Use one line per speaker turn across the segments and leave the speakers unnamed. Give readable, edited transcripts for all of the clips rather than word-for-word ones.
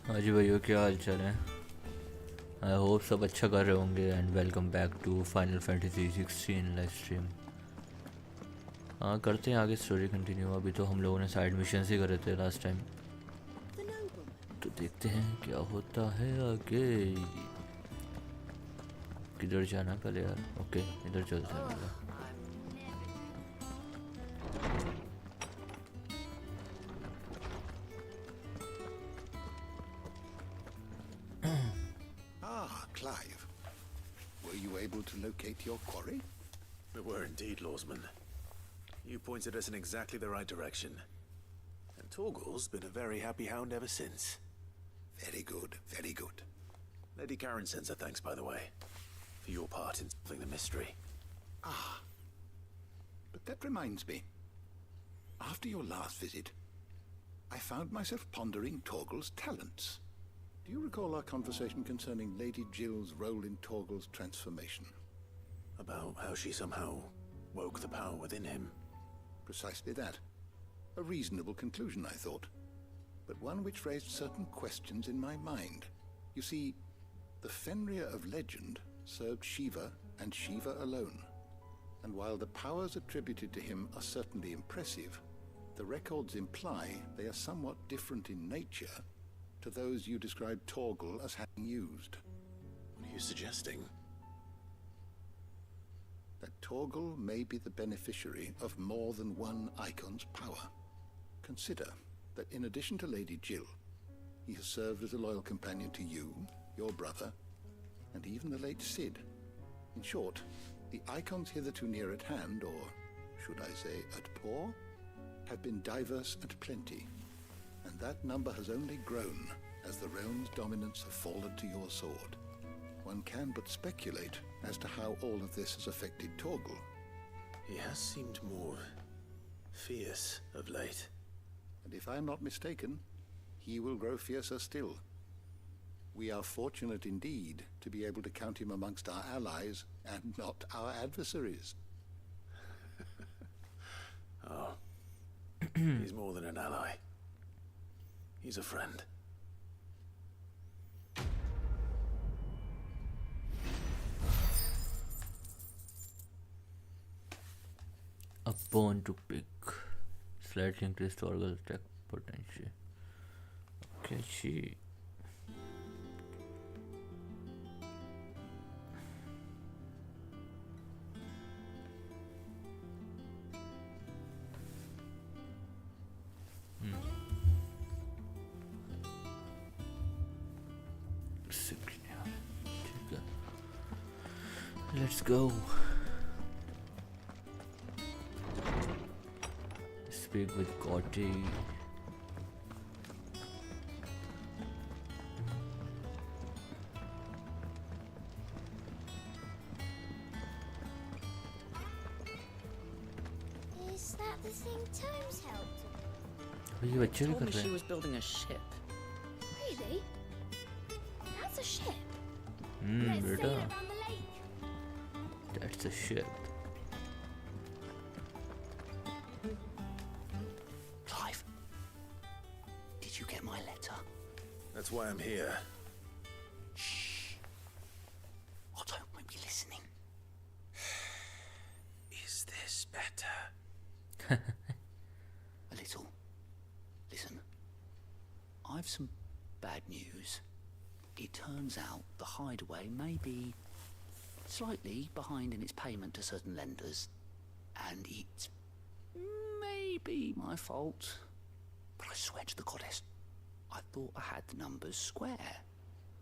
हाँ जी भाइयों, क्या हाल चाल है। आई होप सब अच्छा कर रहे होंगे and welcome back to final fantasy 16 live stream. हाँ, करते हैं आगे स्टोरी कंटिन्यू। अभी तो हम लोगों ने साइड मिशन ही करे थे लास्ट टाइम, तो देखते हैं क्या होता है आगे। किधर जाना है पहले यार? ओके, इधर चलते हैं पहले।
Clive, were you able to locate your quarry?
We were indeed, Lawsman. You pointed us in exactly the right direction. And Torgal's been a very happy hound ever since.
Very good, very good.
Lady Karen sends her thanks, by the way, for your part in solving the mystery.
Ah, but that reminds me. After your last visit, I found myself pondering Torgal's talents. Do you recall our conversation concerning Lady Jill's role in Torgal's transformation?
About how she somehow woke the power within him.
Precisely that. A reasonable conclusion, I thought, but one which raised certain questions in my mind. You see, the Fenrir of legend served Shiva and Shiva alone, and while the powers attributed to him are certainly impressive, the records imply they are somewhat different in nature to those you described Torgal as having used.
What are you suggesting?
That Torgal may be the beneficiary of more than one icon's power. Consider that in addition to Lady Jill, he has served as a loyal companion to you, your brother, and even the late Cid. In short, the icons hitherto near at hand, or should I say at paw, have been diverse and plenty, and that number has only grown as the realm's dominance have fallen to your sword. One can but speculate as to how all of this has affected Torgal.
He has seemed more fierce of late.
And if I'm not mistaken, he will grow fiercer still. We are fortunate indeed to be able to count him amongst our allies and not our adversaries.
Oh, he's more than an ally. He's a friend.
A bone to pick. Slightly increased Torgal attack potential. Okay, she. Let's go. Speak with Gotti.
Is that the thing Tomes helped?
ये बच्चे भी
Told
कर
me
रहे
she
हैं.
was building a ship.
Really? That's a ship. Let's sail
बेटा,
around the lake.
that's a ship.
Clive, did you get my letter?
That's why I'm here.
Shh. Otto won't be listening.
Is this better?
A little. Listen, I've some bad news. It turns out the hideaway may be slightly behind in its payment to certain lenders, and it's maybe my fault. But I swear to the goddess, I thought I had the numbers square.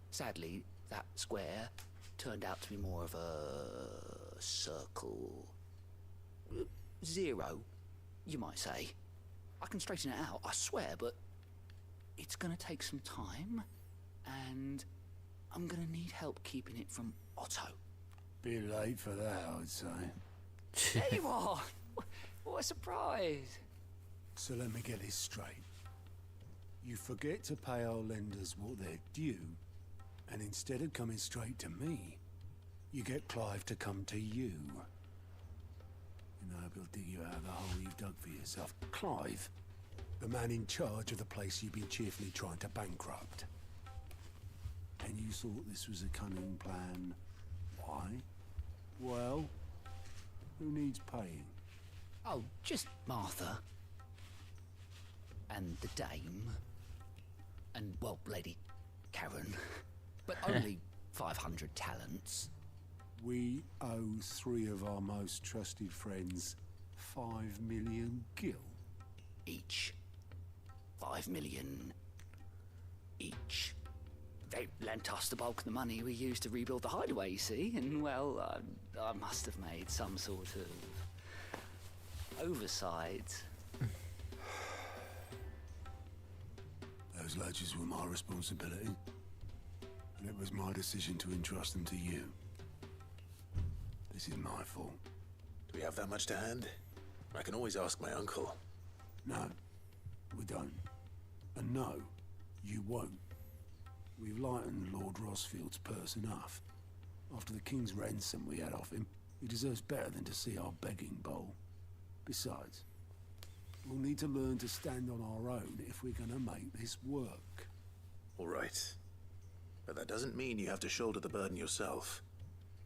Sadly, that square turned out to be more of a circle. Zero, you might say. I can straighten it out, I swear, but it's gonna take some time, and I'm gonna need help keeping it from Otto.
Bit late for that, I'd say.
There you are! What a surprise!
So let me get this straight. You forget to pay our lenders what they're due, and instead of coming straight to me, you get Clive to come to you. You know, he'll dig you out of the hole you've dug for yourself. Clive, the man in charge of the place you've been cheerfully trying to bankrupt. And you thought this was a cunning plan. Why? Well, who needs paying?
Oh, just Martha. And the dame. And, well, Lady Karen. But only 500 talents.
We owe 3 of our most trusted friends 5 million gil.
Each. 5 million each. They lent us the bulk of the money we used to rebuild the hideaway, you see, and, well, I must have made some sort of oversight.
Those ledgers were my responsibility, and it was my decision to entrust them to you. This is my fault.
Do we have that much to hand? I can always ask my uncle.
No, we don't. And no, you won't. We've lightened Lord Rosfield's purse enough. After the king's ransom we had off him, he deserves better than to see our begging bowl. Besides, we'll need to learn to stand on our own if we're gonna make this work.
All right. But that doesn't mean you have to shoulder the burden yourself.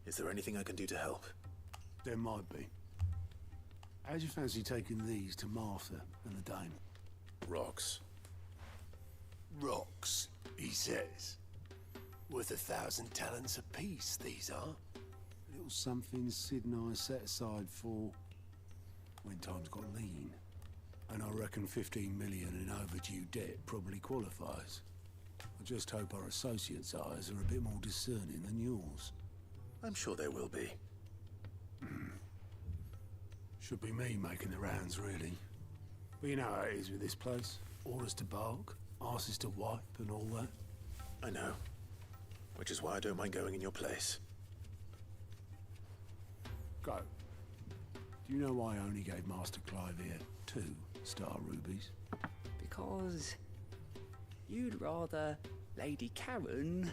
Is there anything I can do to help?
There might be. How'd you fancy taking these to Martha and the dame?
Rocks.
Rocks, he says. Worth 1,000 talents apiece, these are. A little something Sid and I set aside for when times got lean. And I reckon 15 million in overdue debt probably qualifies. I just hope our associates' eyes are a bit more discerning than yours.
I'm sure there will be.
Should be me making the rounds, really. But you know how it is with this place. Orders to bark, asses to wipe, and all that.
I know. Which is why I don't mind going in your place.
Go. Do you know why I only gave Master Clive here 2 star rubies?
Because you'd rather Lady Karen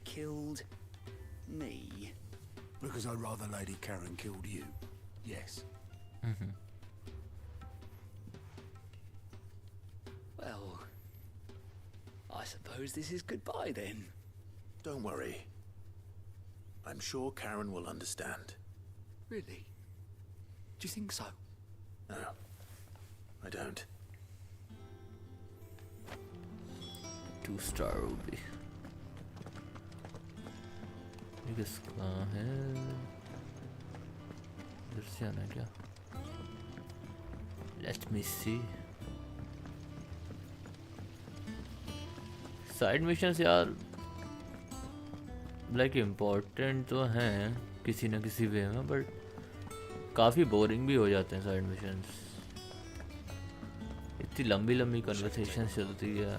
killed me.
Because I'd rather Lady Karen killed you. Yes.
Well, I suppose this is goodbye then.
Don't worry. I'm sure Karen will understand.
Really? Do you think so?
No, I don't.
2-star ruby. ये किसका है? इधर से आना क्या? Let me see. Side missions यार like important तो हैं किसी न किसी वे में, बट काफ़ी बोरिंग भी हो जाते हैं साइड मिशंस. इतनी लंबी लंबी कन्वर्सेशन चलती है.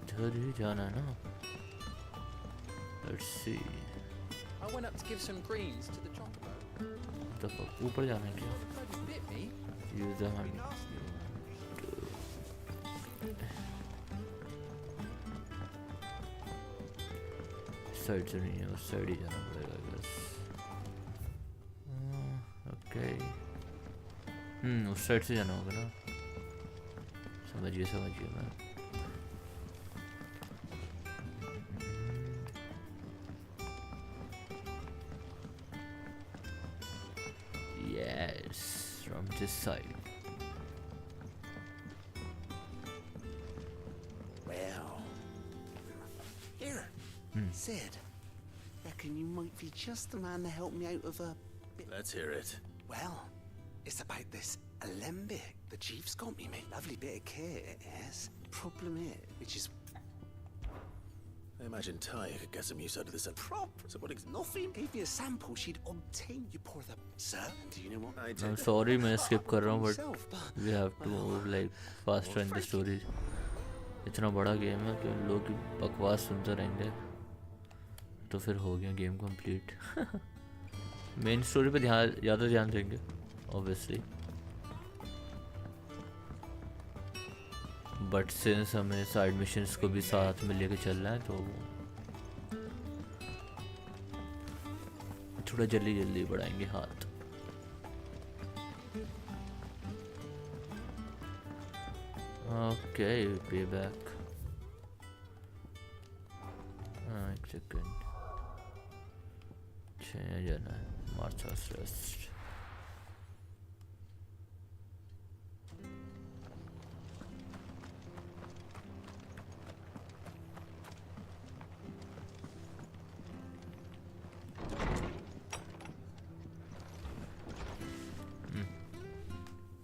इधर ही जाना है ना. Let's see.
I went up to give some greens to the chocobo.
तो ऊपर जाना है क्या?
Bloody bit me.
Use the hand. Side से नहीं है, उस साइड ही जाना पड़ेगा बस. ओके. उस साइड से जाना होगा ना. समझिए मैं. Yes, from this side.
Well. Here. Sid. Reckon you might be just the man to help me out of a bit.
Let's hear it.
Well, it's about this alembic the chief's got me, mate. Lovely bit of kit, yes. Problem is, which is
I imagine Ty could get some use out of this.
prop.
So what
Nothing. Gave me a sample she'd obtain. You pour the... Sir, do you know what?
I
I'm
did.
sorry मैं skip कर रहा हूँ, but
Myself, but
we have to move like faster in the story. इतना बड़ा game है कि लोग बकवास सुनते रहेंगे तो फिर हो गया गेम कंप्लीट. मेन स्टोरी पे ज़्यादा ध्यान देंगे ऑब्वियसली, बट सिंस हमें साइड मिशंस को भी साथ में लेके चलना है तो थोड़ा जल्दी बढ़ाएंगे हाथ. Okay, be back. एक सेकंड. जाना है. Martha's Rest.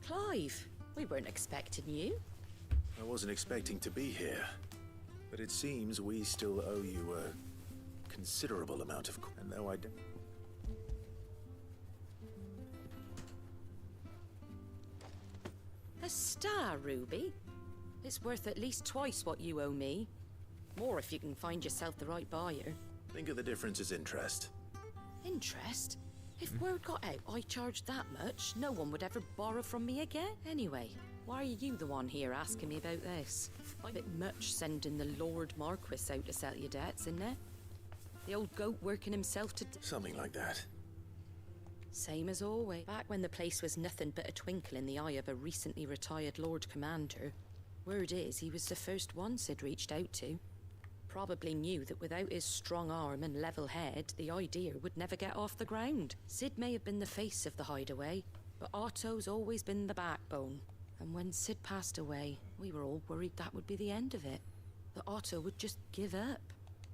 Clive, we weren't expecting you.
I wasn't expecting to be here, but it seems we still owe you a considerable amount of. And though I.
A star, Ruby. It's worth at least twice what you owe me. More if you can find yourself the right buyer.
Think of the difference as interest.
Interest? If word got out I charged that much, no one would ever borrow from me again. Anyway, why are you the one here asking me about this? A bit much sending the Lord Marquis out to settle your debts, isn't it? The old goat working himself to...
Something like that.
Same as always. Back when the place was nothing but a twinkle in the eye of a recently retired Lord Commander, word is he was the first one Sid reached out to. Probably knew that without his strong arm and level head, the idea would never get off the ground. Sid may have been the face of the hideaway, but Otto's always been the backbone. And when Sid passed away, we were all worried that would be the end of it. That Otto would just give up.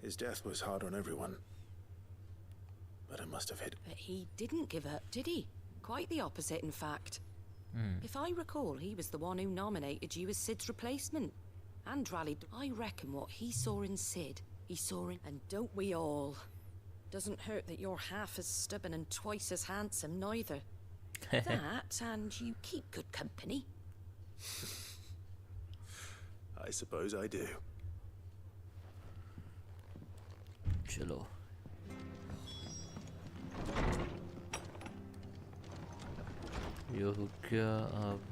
His death was hard on everyone. But it must have hit.
But he didn't give up, did he? Quite the opposite, in fact. If I recall, he was the one who nominated you as Sid's replacement. And rallied. I reckon what he saw in Sid, he saw in... And don't we all? Doesn't hurt that you're half as stubborn and twice as handsome, neither. That, and you keep good company.
I suppose I do.
चलो. ये हो क्या अब?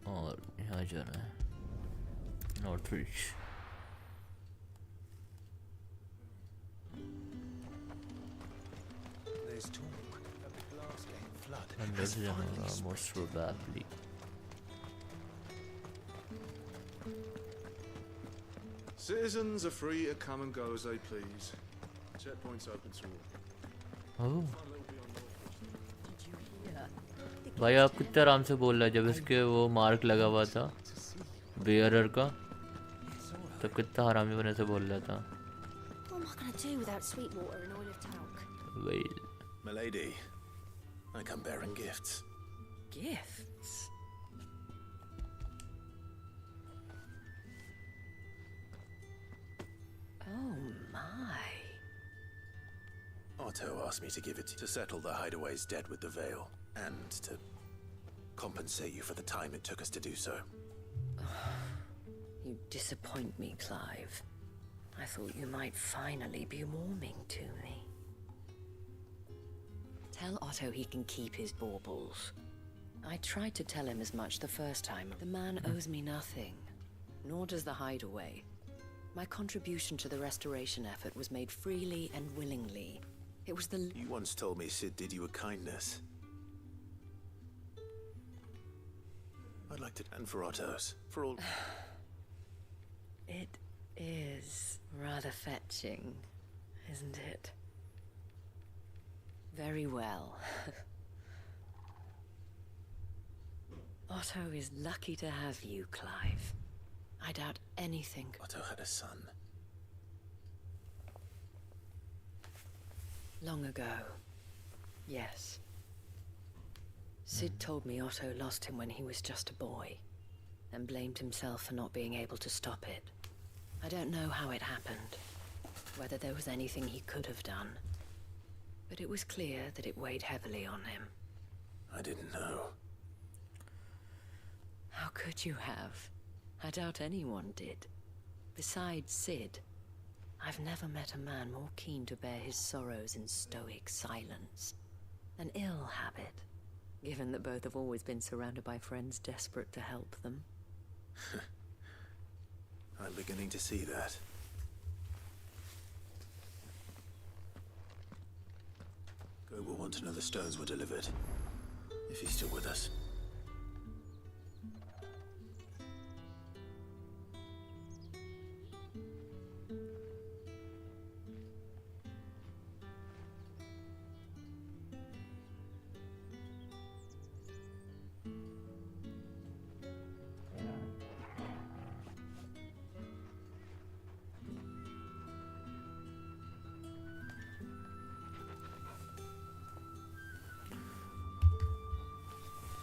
और यहाँ जाना है. Northridge.
There's talk of the Glassgate flood.
अंदर से जाना होगा most probably.
Citizens are free to come and go as they please. Checkpoints open to all.
Oh.
Fun little beyond Northwich.
भाई आप कितना आराम से बोल रहे हैं. जब इसके वो मार्क लगा हुआ था बेयरर का, तो कितना हरामी बने से बोल रहा था.
What am I going to do without sweet water and oil of talc?
Well,
Milady, I come bearing gifts.
Gifts? Oh my.
Otto asked me to give it to settle the hideaway's debt with the veil, and to compensate you for the time it took us to do so.
You disappoint me, Clive. I thought you might finally be warming to me. Tell Otto he can keep his baubles. I tried to tell him as much the first time. The man owes me nothing, nor does the hideaway. My contribution to the restoration effort was made freely and willingly. It was the...
You once told me Sid did you a kindness. I'd like to... And for Otto's. For all...
It is rather fetching, isn't it? Very well. Otto is lucky to have you, Clive. I doubt anything.
Otto had a son.
Long ago. Yes. Sid told me Otto lost him when he was just a boy, and blamed himself for not being able to stop it. I don't know how it happened, whether there was anything he could have done, but it was clear that it weighed heavily on him.
I didn't know.
How could you have? I doubt anyone did. Besides Sid, I've never met a man more keen to bear his sorrows in stoic silence. An ill habit, given that both have always been surrounded by friends desperate to help them.
I'm beginning to see that. Go will want to know the stones were delivered. if he's still with us.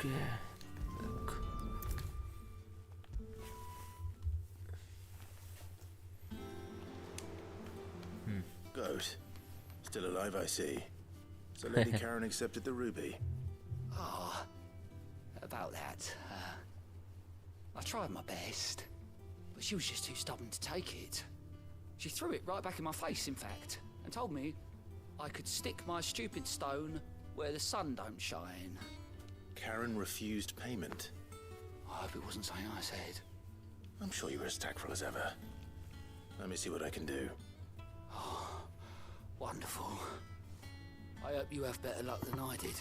Okay. Look.
Goat. Still alive, I see. So Lady Karen accepted the ruby.
Ah, about that. I tried my best, but she was just too stubborn to take it. She threw it right back in my face, in fact, and told me I could stick my stupid stone where the sun don't shine.
Karen refused payment.
I hope it wasn't something I said.
I'm sure you were as tactful as ever. Let me see what I can do.
Wonderful. I hope you have better luck than I did.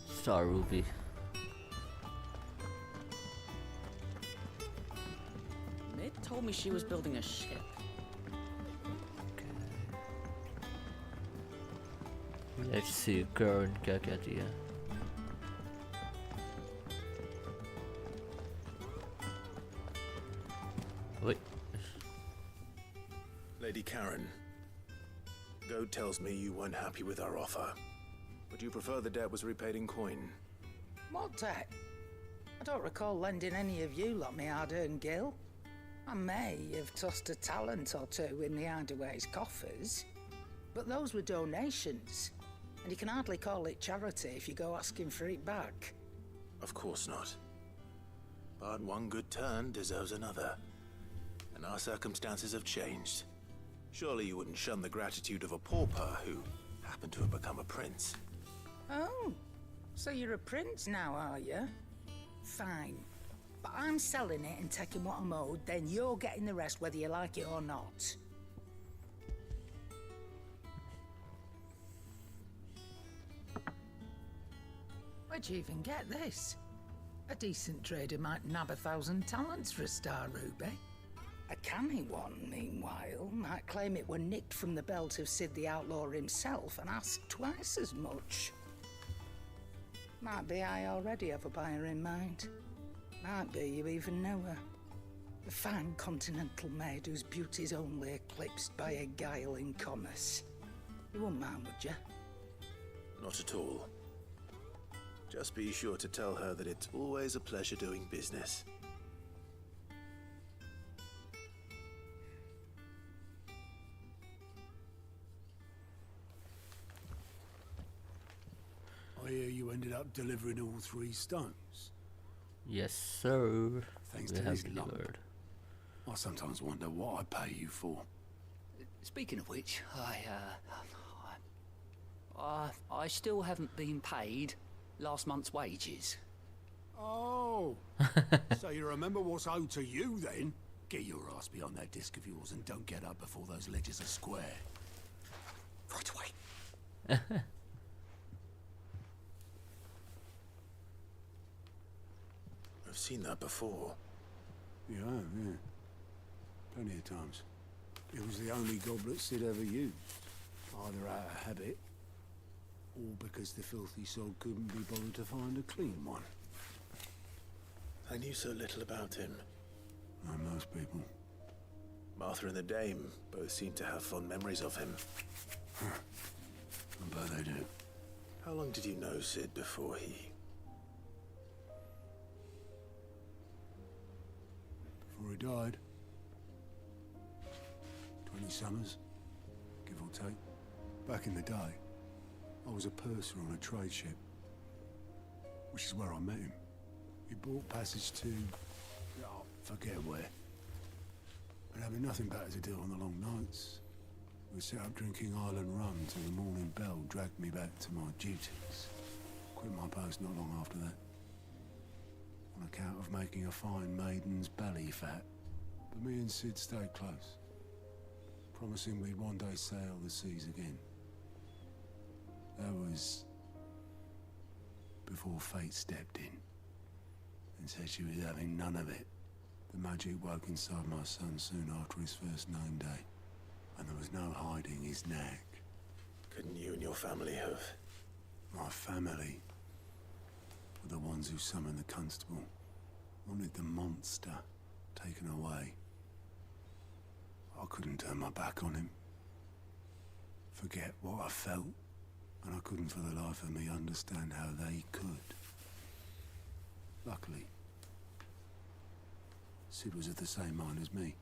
Star Ruby.
Mid told me she was building a ship.
Let's see Karen क्या कहती है. Wait.
Lady Karen, Goat tells me you weren't happy with our offer. Would you prefer the debt was repaid in coin?
What debt? I don't recall lending any of you lot me hard-earned gil. I may have tossed a talent or two in the Hideaway's coffers, but those were donations, and you can hardly call it charity if you go asking for it back.
Of course not. But one good turn deserves another. And our circumstances have changed. Surely you wouldn't shun the gratitude of a pauper who happened to have become a prince.
Oh, so you're a prince now, are you? Fine. But I'm selling it and taking what I'm owed, then you're getting the rest whether you like it or not. Where'd you even get this? A decent trader might nab 1,000 talents for a star ruby. A canny one, meanwhile, might claim it were nicked from the belt of Sid the Outlaw himself and ask twice as much. Might be I already have a buyer in mind. Might be you even know her. A fine continental maid whose beauty's only eclipsed by a guile in commerce. You wouldn't mind, would you?
Not at all. Just be sure to tell her that it's always a pleasure doing business.
I hear you ended up delivering all 3 stones.
Yes, sir.
Thanks
We
to
have
this lump.
delivered.
I sometimes wonder what I pay you for.
Speaking of which, I still haven't been paid last month's wages.
Oh, so you remember what's owed to you then? Get your ass behind that disc of yours and don't get up before those ledgers are square.
Right away.
I've seen that before.
Yeah, yeah. Plenty of times. It was the only goblet Sid ever used. Either out of habit, or because the filthy soul couldn't be bothered to find a clean one.
I knew so little about him.
Like most people.
Martha and the Dame both seem to have fond memories of him.
I bet they do.
How long did you know Sid before he...
Before he died. 20 summers, give or take. Back in the day, I was a purser on a trade ship, which is where I met him. He bought passage to... oh, forget where. And having nothing better to do on the long nights, we set up drinking island rum till the morning bell dragged me back to my duties. Quit my post not long after that. On account of making a fine maiden's belly fat. But me and Sid stayed close, promising we'd one day sail the seas again. That was before fate stepped in and said she was having none of it. The magic woke inside my son soon after his first name day, and there was no hiding his knack.
Couldn't you and your family have?
My family were the ones who summoned the constable, wanted the monster taken away. I couldn't turn my back on him, forget what I felt, and I couldn't for the life of me understand how they could. Luckily, Sid was of the same mind as me.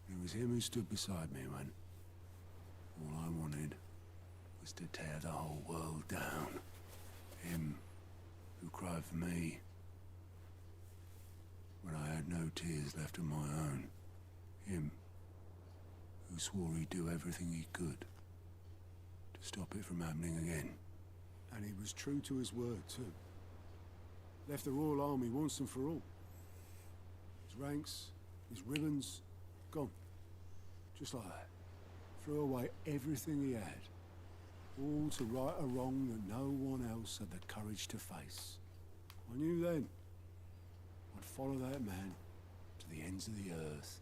It was him who stood beside me when all I wanted was to tear the whole world down. Him who cried for me when I had no tears left of my own. Him who swore he'd do everything he could to stop it from happening again. And he was true to his word, too. Left the Royal Army once and for all. His ranks, his ribbons, gone. Just like that. Threw away everything he had. All to right a wrong that no one else had the courage to face. I knew then I'd follow that man to the ends of the earth.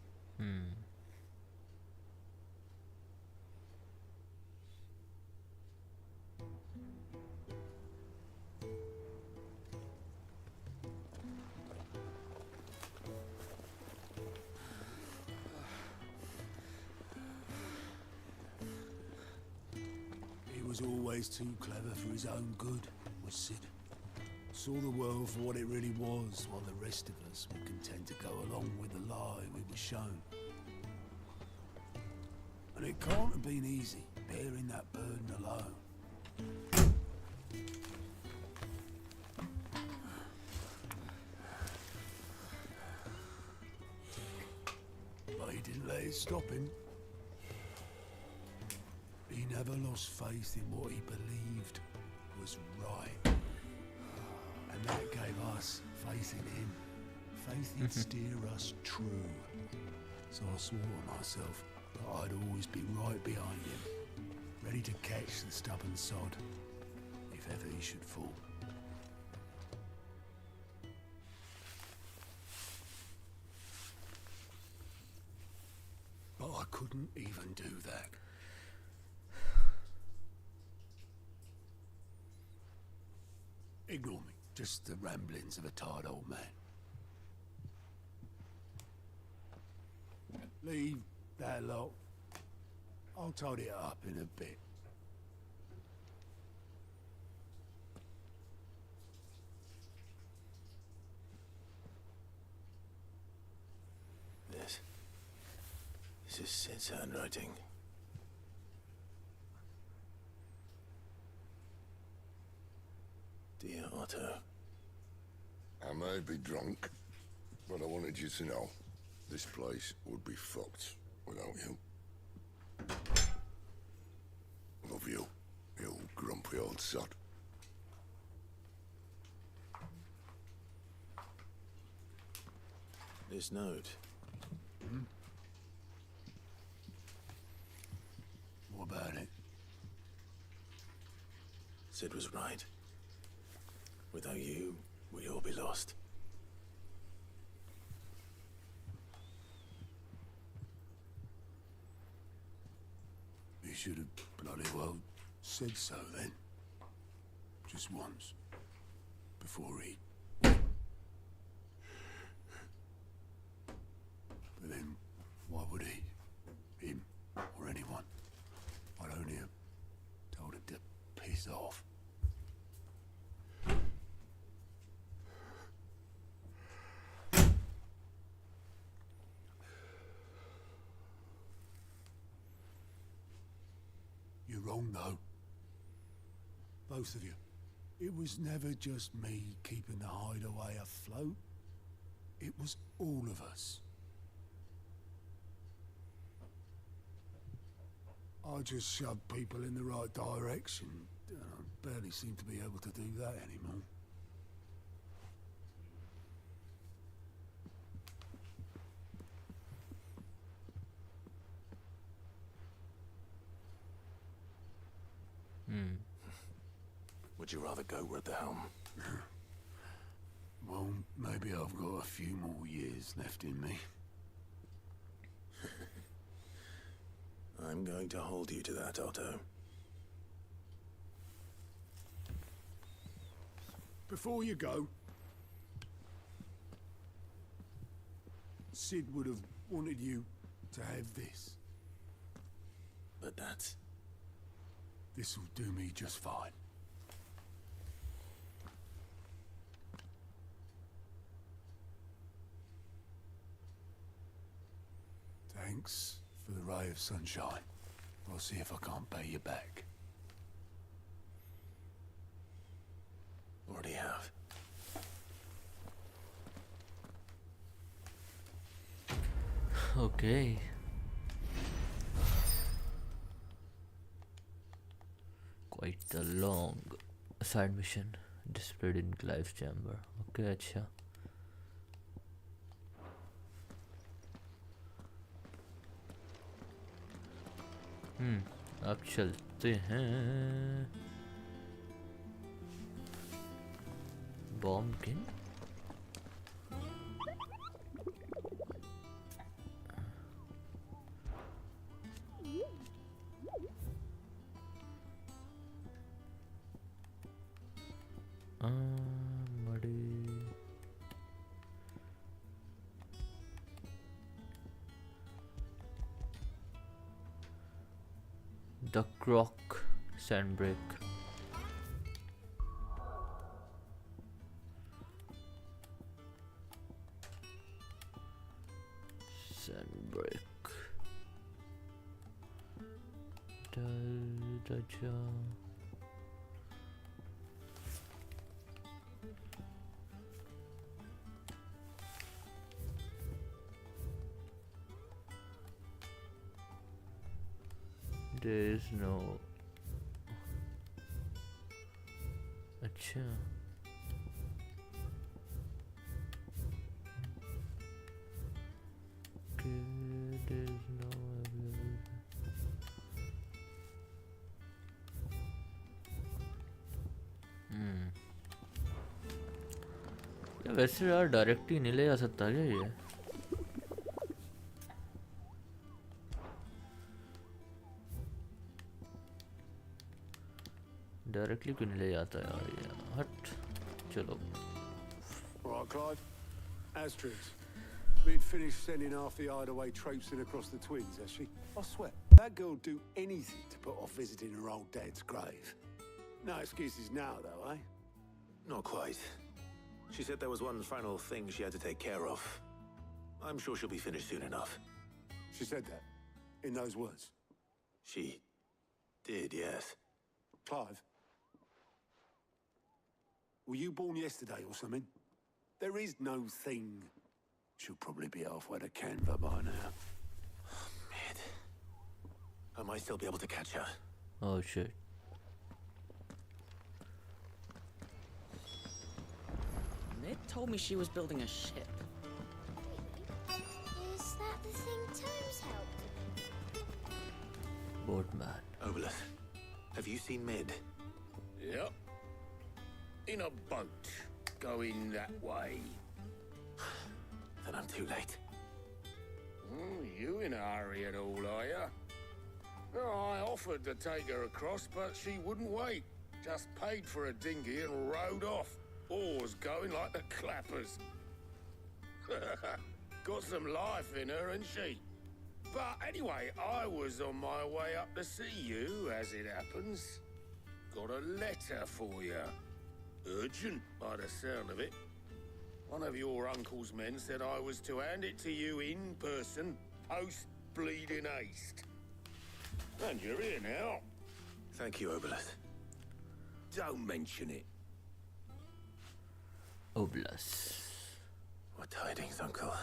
He was always too clever for his own good, was Sid. Saw the world for what it really was, while the rest of us were content to go along with the lie we were shown. And it can't have been easy, bearing that burden alone. But he didn't let it stop him. He never lost faith in what he believed was right. And that gave us faith in him. Faith he'd steer us true. So I swore to myself that I'd always be right behind him, ready to catch the stubborn sod, if ever he should fall. But I couldn't even do that. Ignore me. Just the ramblings of a tired old man. Leave that lot. I'll tidy it up in a bit.
This is Sid's handwriting. Dear Otto.
I may be drunk, but I wanted you to know this place would be fucked without you. Love you, you grumpy old sod.
This note.
What about it?
Sid was right. Without you, we'd all be lost.
He should have bloody well said so then. Just once. Before he... But then, why would he? Him? Or anyone? I'd only have told him to piss off. You're wrong, though. Both of you. It was never just me keeping the hideaway afloat. It was all of us. I just shoved people in the right direction. I barely seem to be able to do that anymore.
Would you rather go with the helm?
Well, maybe I've got a few more years left in me.
I'm going to hold you to that, Otto.
Before you go, Sid would have wanted you to have this.
But that's...
This'll do me just fine. Thanks for the ray of sunshine. I'll see if I can't pay you back.
Already have.
Okay. Quite a long side mission displayed in Clive's chamber. Okay, अच्छा. अब चलते हैं bomb king. The Croc Sandbreak. Sandbreak. Da ja. There is no. अच्छा. Okay, there is no available. वैसे यार direct ही नहीं ले जा सकता क्या ये? डायरेक्टली क्यों नहीं ले जाता यार ये? हट. चलो.
Alright, Clive. Astrid. Been finished sending half the hideaway traipsing across the twins, has she? I swear, that girl'd do anything to put off visiting her old dad's grave. No excuses now, though, eh?
Not quite. She said there was one final thing she had to take care of. I'm sure she'll be finished soon enough.
She said that? In those words?
She did, yes.
Clive? Were you born yesterday or something? There is no thing. She'll probably be halfway to Canva by now.
Mid. I might still be able to catch her.
Oh shit.
Mid told me she was building a ship.
Is that the thing Tomes helped?
Boatman.
Obelith, have you seen Mid?
Yep. In a boat, going that way.
Then I'm too late.
You in a hurry at all, are ya? No, I offered to take her across, but she wouldn't wait. Just paid for a dinghy and rowed off. Oars going like the clappers. Got some life in her, ain't she? But anyway, I was on my way up to see you, as it happens. Got a letter for you. Urgent, by the sound of it. One of your uncle's men said I was to hand it to you in person, post-bleeding haste. And you're here now.
Thank you, Obelith.
Don't mention it.
Oblast.
What tidings, Uncle?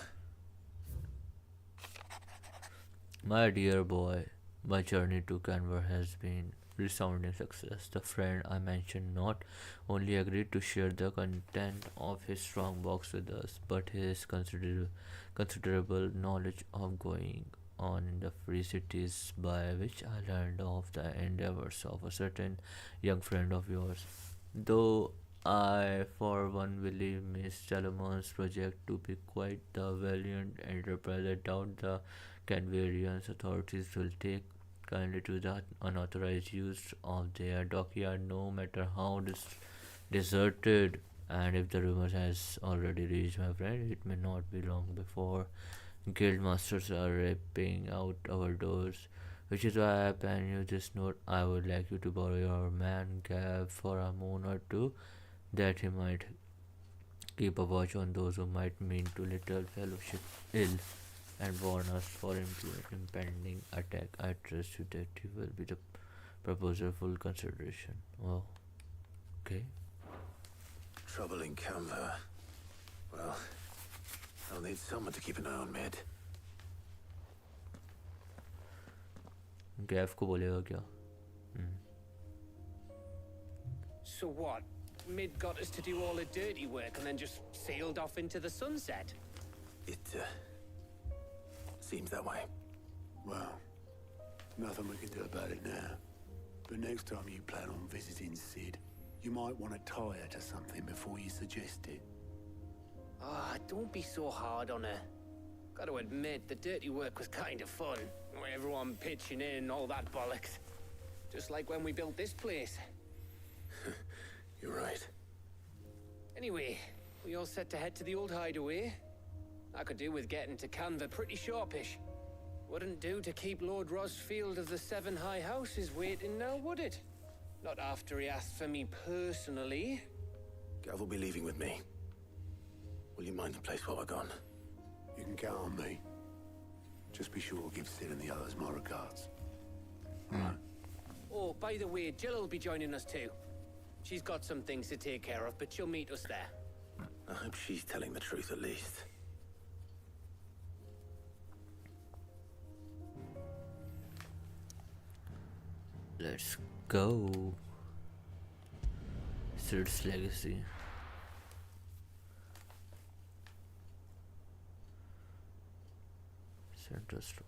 My dear boy, my journey to Canva has been resounding success. The friend I mentioned not only agreed to share the content of his strong box with us, but his considerable knowledge of going on in the free cities, by which I learned of the endeavors of a certain young friend of yours. Though I, for one, believe Miss Salomon's project to be quite the valiant enterprise, I doubt the Canvarians authorities will take kindly to the unauthorized use of their dockyard, no matter how deserted. And if the rumors has already reached my friend, it may not be long before guild masters are ripping out our doors. Which is why I pen you this note. I would like you to borrow your man Gab for a moon or two, that he might keep a watch on those who might mean to little fellowship ill, and warn us for impending attack. I trust you that you will be the proposal full consideration. Oh, okay.
Trouble in Canva. Well, I'll need someone to keep an eye on Mid.
Gaff को बोलेगा क्या?
So what? Mid got us to do all the dirty work and then just sailed off into the sunset?
It, seems that way.
Well, nothing we can do about it now. But next time you plan on visiting Sid, you might want to tie her to something before you suggest it.
Ah, don't be so hard on her. Gotta admit, the dirty work was kind of fun. Everyone pitching in and all that bollocks. Just like when we built this place.
You're right.
Anyway, we all set to head to the old hideaway. I could do with getting to Canva pretty sharpish. Wouldn't do to keep Lord Rosfield of the Seven High Houses waiting now, would it? Not after he asked for me personally.
Gav will be leaving with me. Will you mind the place while we're gone?
You can count on me. Just be sure to give Sid and the others my regards. Right.
Oh, by the way, Jill will be joining us too. She's got some things to take care of, but she'll meet us there.
I hope she's telling the truth at least.
Let's go. Sid's legacy. Central Stone.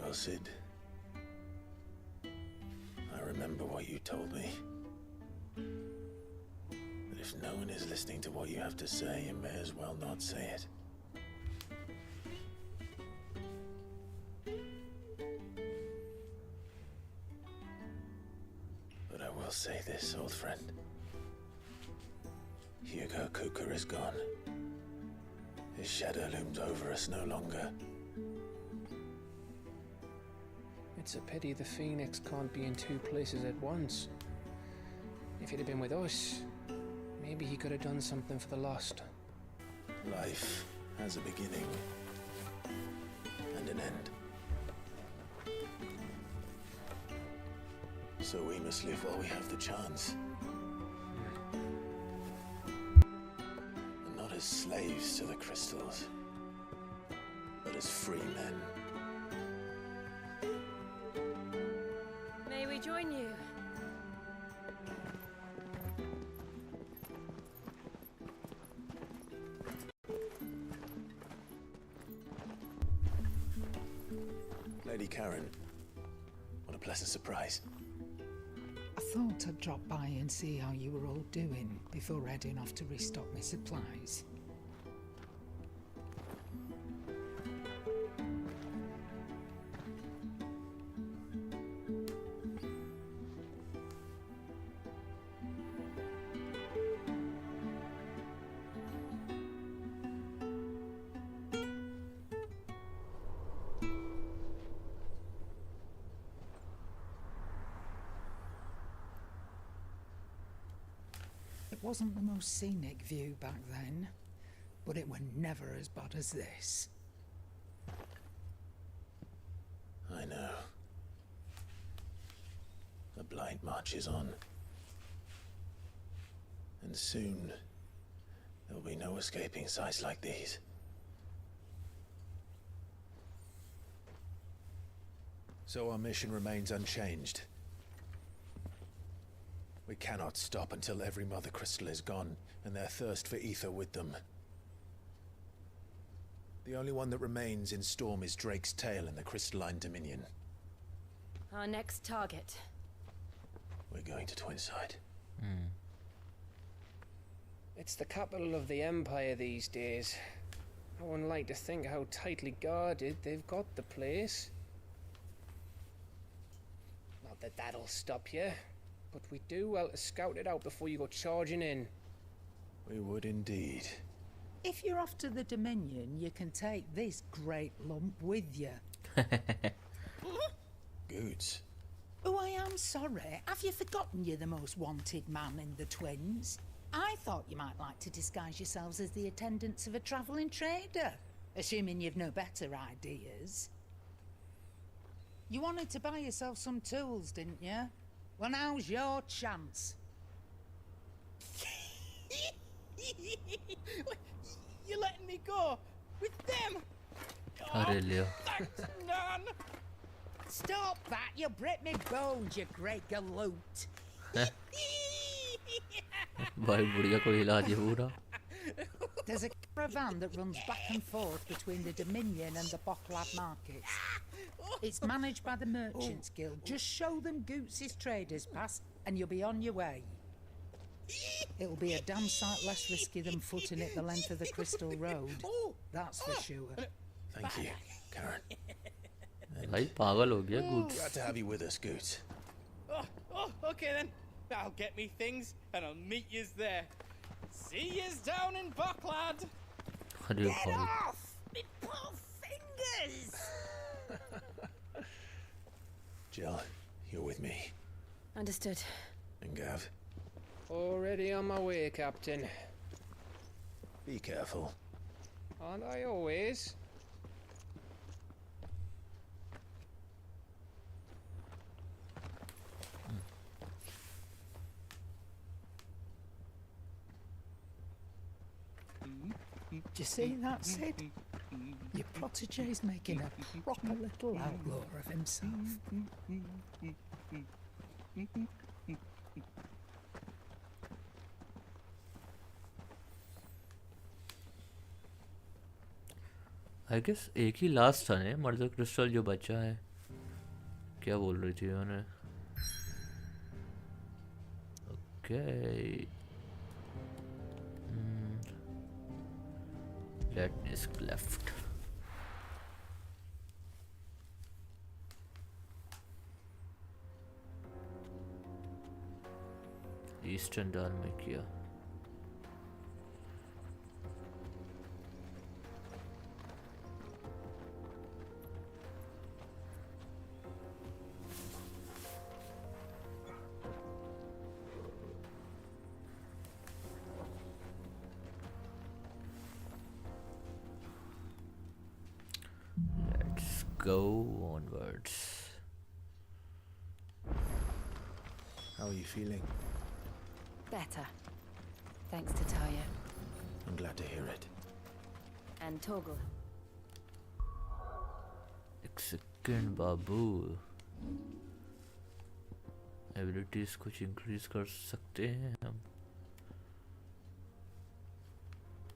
Well, Sid, I remember what you told me. That if no one is listening to what you have to say, you may as well not say it. But I will say this, old friend. Hugo Kupka is gone. His shadow looms over us no longer.
It's a pity the Phoenix can't be in two places at once. If he'd have been with us, maybe he could have done something for the lost.
Life has a beginning and an end. So we must live while we have the chance. And not as slaves to the crystals, but as free men.
May we join you?
Lady Karen, what a pleasant surprise.
I thought I'd drop by and see how you were all doing before heading off to restock my supplies. It wasn't the most scenic view back then, but it were never as bad as this.
I know. blight marches on. And soon, there'll be no escaping sights like these. So our mission remains unchanged. We cannot stop until every Mothercrystal is gone, and their thirst for aether with them. The only one that remains in Storm is Drake's Tail in the Crystalline Dominion.
Our next target.
We're going to Twinside.
It's the capital of the Empire these days. I wouldn't like to think how tightly guarded they've got the place. Not that that'll stop you, but we do well to scout it out before you go charging in.
We would indeed.
If you're off to the Dominion, you can take this great lump with you.
Goods.
Oh, I am sorry. Have you forgotten you're the most wanted man in the Twins? I thought you might like to disguise yourselves as the attendants of a travelling trader, assuming you've no better ideas. You wanted to buy yourself some tools, didn't you? Well, now's your chance. You're letting me go with them?
Aurelio.
Thanks, Nan. Stop that! You'll break me bones, you great galoot.
भाई बुढ़िया को इलाज है पूरा.
There's a caravan that runs back and forth between the Dominion and the Bocklab markets. It's managed by the Merchants Guild. Just show them Goots' traders pass and you'll be on your way. It'll be a damn sight less risky than footing it the length of the Crystal Road. That's for sure.
Thank you, Karen.
भाई पागल हो गया Goots.
Glad to have you with us, Goots.
Okay then. I'll get me things and I'll meet yous there. See yous down in Bocklad.
अरे भाई.
Off! Me poor fingers!
Jill, you're with me.
Understood.
And Gav,
Already on my way, Captain.
be careful.
Aren't I always?
Do you see that, Sid? Your protege's making a proper little outlaw of himself.
I guess एक ही last था ने mother crystal जो बचा है. क्या बोल रही थी उन्होंने? Okay. That is left. Eastern डाल में किया. Go onwards.
How are you feeling?
Better. Thanks to Taya.
I'm glad to hear it.
And Toggle.
एक सेकंड बाबू. एबिलिटीज कुछ इंक्रीज कर सकते हैं हम.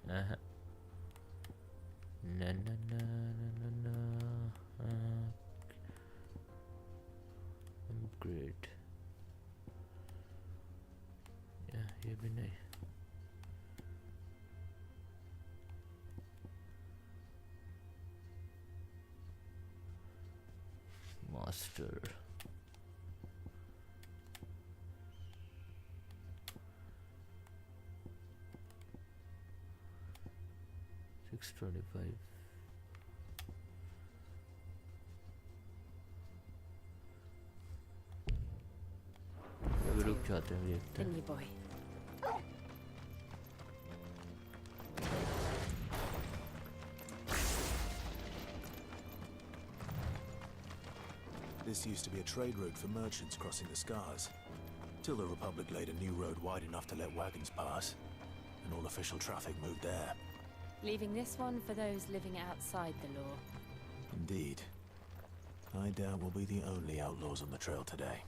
ना ना ना ना ना. Upgrade. ये भी नहीं. Master. $625. अभी रुक जाते हैं देखते हैं.
Then you boy.
This used to be a trade route for merchants crossing the Scars, till the Republic laid a new road wide enough to let wagons pass, and all official traffic moved there.
Leaving this one for those living outside the law.
Indeed. I doubt we'll be the only outlaws on the trail today.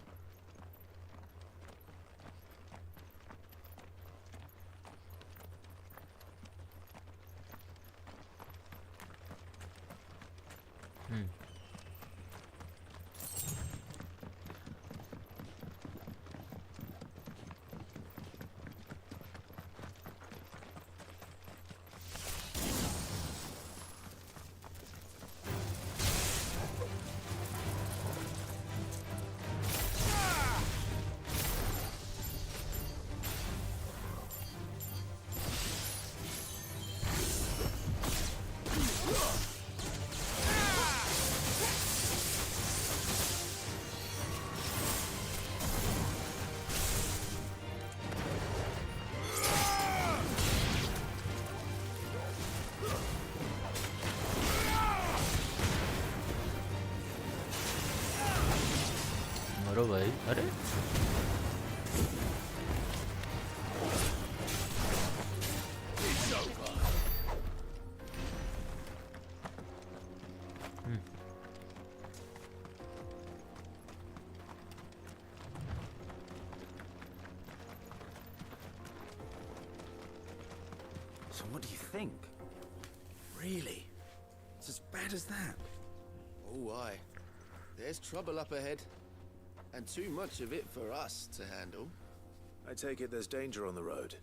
मरो भाई, अरे
So what do you think? Really? It's as bad as that?
Oh, aye. There's trouble up ahead. And too much of it for us to handle.
I take it there's danger on the road.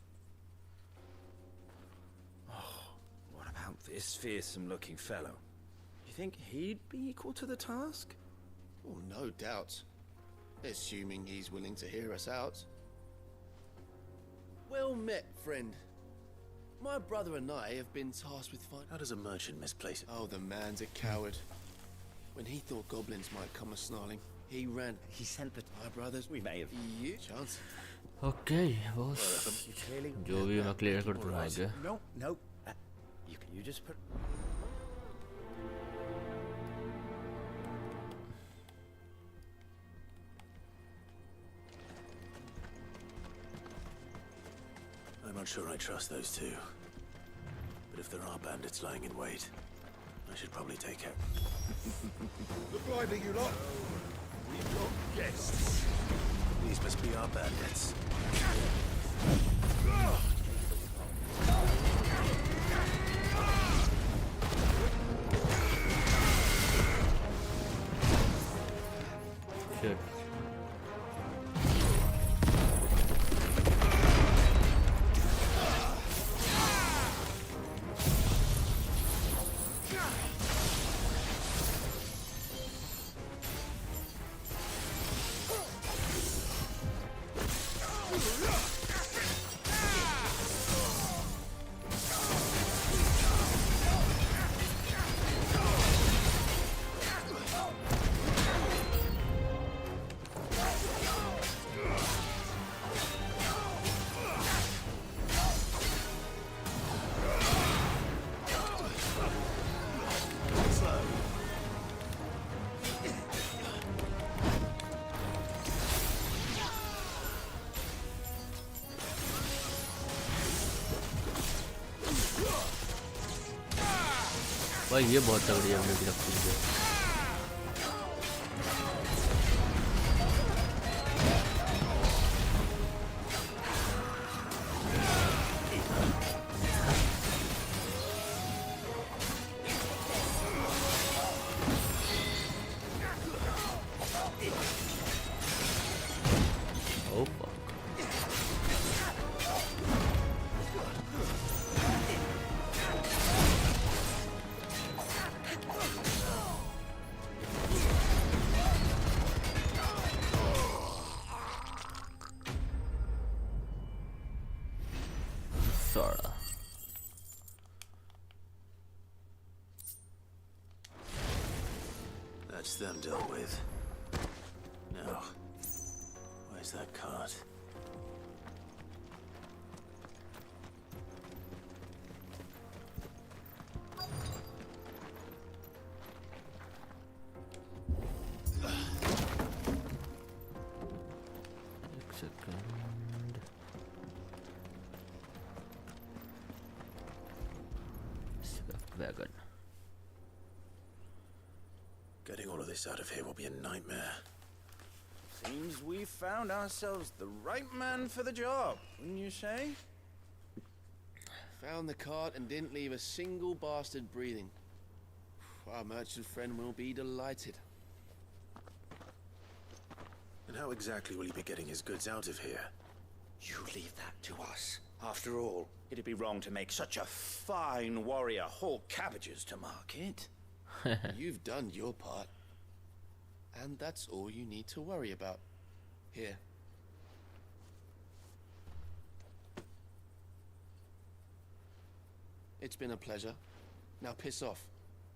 Oh, what about this fearsome-looking fellow? You think he'd be equal to the task?
Oh, no doubt. Assuming he's willing to hear us out. Well met, friend. My brother and I have been tasked with finding...
How does a merchant misplace it?
Oh, the man's a coward. When he thought goblins might come a-snarling, he ran.
He sent the...
My brothers...
We may have...
Chance.
Okay, boss. जो भी मैं clear कर दूँगा आगे.
No, no. You just put...
I'm not sure I trust those two. But if there are bandits lying in wait, I should probably take care.
Look lively, you lot. We've got guests.
These must be our bandits.
Shit. भाई ये बहुत तगड़ी ability लगती है. Oh fuck. Sorta.
That's them dealt with. Now, where's that cart?
wagon.
Getting all of this out of here will be a nightmare.
Seems we've found ourselves the right man for the job, wouldn't you say?
Found the cart and didn't leave a single bastard breathing. Our merchant friend will be delighted.
And how exactly will he be getting his goods out of here?
You leave that to us. After all, it'd be wrong to make such a fine warrior haul cabbages to market.
You've done your part. And that's all you need to worry about. Here. It's been a pleasure. Now piss off.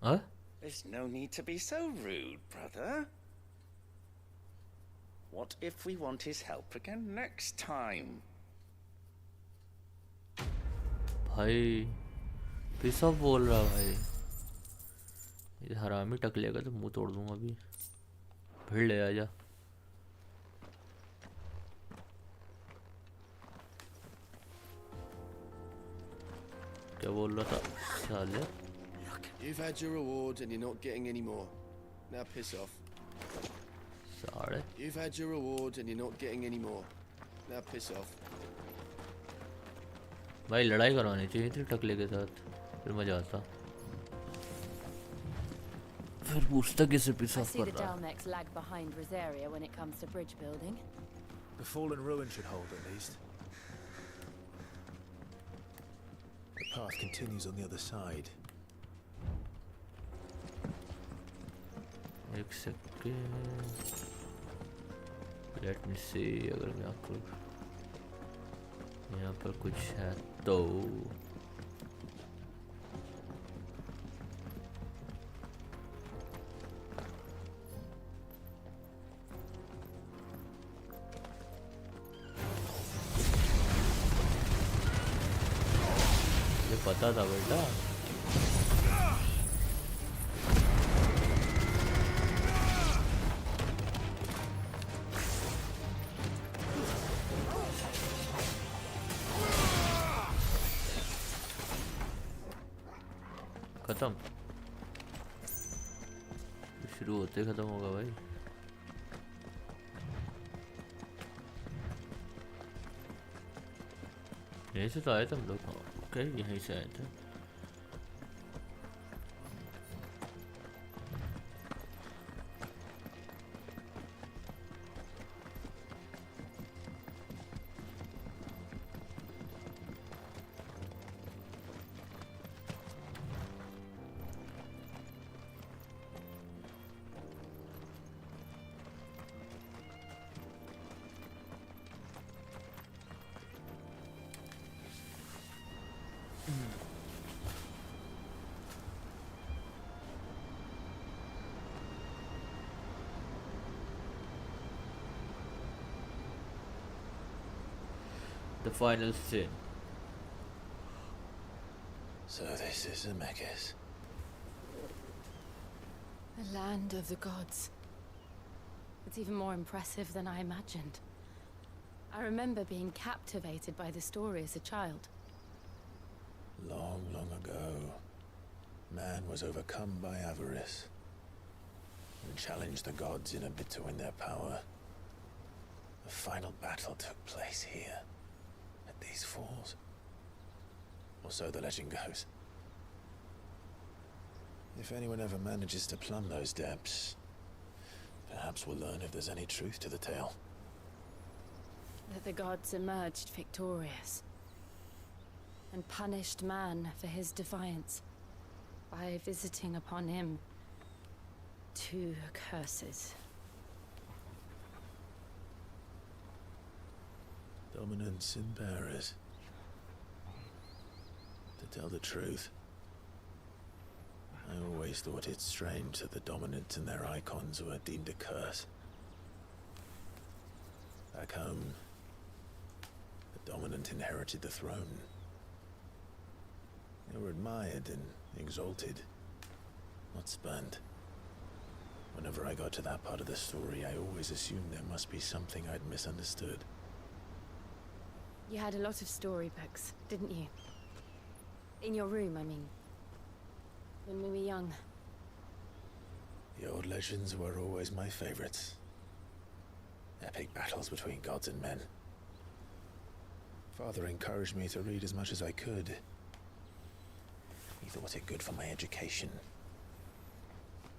Huh?
There's no need to be so rude, brother. What if we want his help again next time?
भाई piss off बोल रहा भाई, ये हरामी टकलेगा तो मुंह तोड़ दूंगा अभी। भीड़ ले आजा। क्या बोल रहा था साले?
You've had your rewards and you're not getting any more. Now piss off.
साले।
You've had your rewards and you're not getting any more. Now piss off.
भाई लड़ाई करवानी चाहिए थी टकले के साथ, फिर मजा आता। फिर पूछता किसे पिस
I
ऑफ
see
कर
the
रहा।
Dalmex lag behind Rosaria when it comes to bridge building.
The fallen ruin should hold at least. The path continues on the other side.
एक सेकेंड, लेट मी सी, अगर मैं आपको यहाँ पर कुछ है तो ये पता था बेटा। खत्म, शुरू होते खत्म होगा भाई। यहीं से तो आए थे हम लोग। ओके, यहीं से आए थे। The final sin.
So this is Zemeckis.
The land of the gods. It's even more impressive than I imagined. I remember being captivated by the story as a child.
Long, long ago, man was overcome by avarice and challenged the gods in a bid to win their power. The final battle took place here, at these falls. Or so the legend goes. If anyone ever manages to plumb those depths, perhaps we'll learn if there's any truth to the tale.
That the gods emerged victorious and punished man for his defiance by visiting upon him 2 curses.
Dominance in bearers. To tell the truth, I always thought it strange that the dominant and their icons were deemed a curse. Back home, the dominant inherited the throne. They were admired and exalted, not spurned. Whenever I got to that part of the story, I always assumed there must be something I'd misunderstood.
You had a lot of storybooks, didn't you? In your room, I mean. when we were young.
The old legends were always my favorites. Epic battles between gods and men. Father encouraged me to read as much as I could. He thought it good for my education.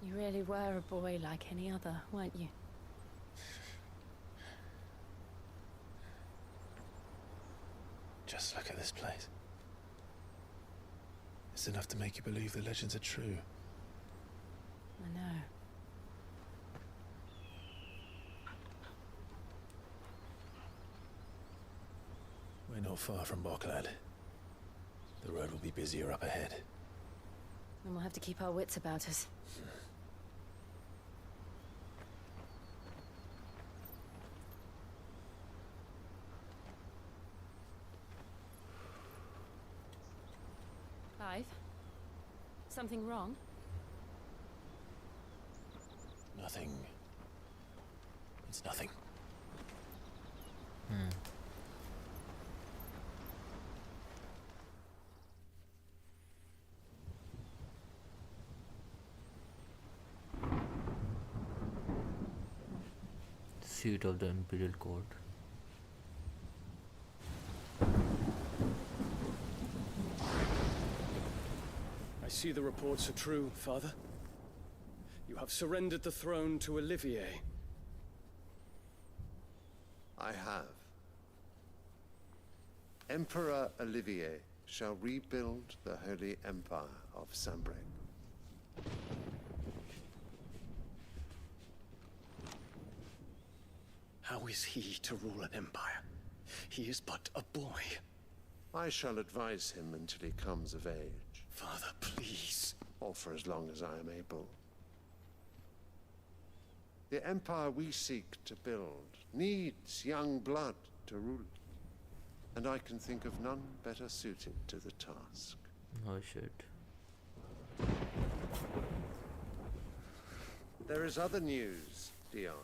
You really were a boy like any other, weren't you?
Just look at this place. It's enough to make you believe the legends are true.
I know.
We're not far from Boklad. The road will be busier up ahead.
And we'll have to keep our wits about us. Clive? Something wrong?
Nothing. It's nothing.
Seat of the Imperial Court.
I see the reports are true, Father. You have surrendered the throne to Olivier.
I have. Emperor Olivier shall rebuild the Holy Empire of Sanbreque.
How is he to rule an empire? He is but a boy.
I shall advise him until he comes of age.
Father, please.
Or for as long as I am able. The empire we seek to build needs young blood to rule it. And I can think of none better suited to the task.
Oh shit.
There is other news, Dion.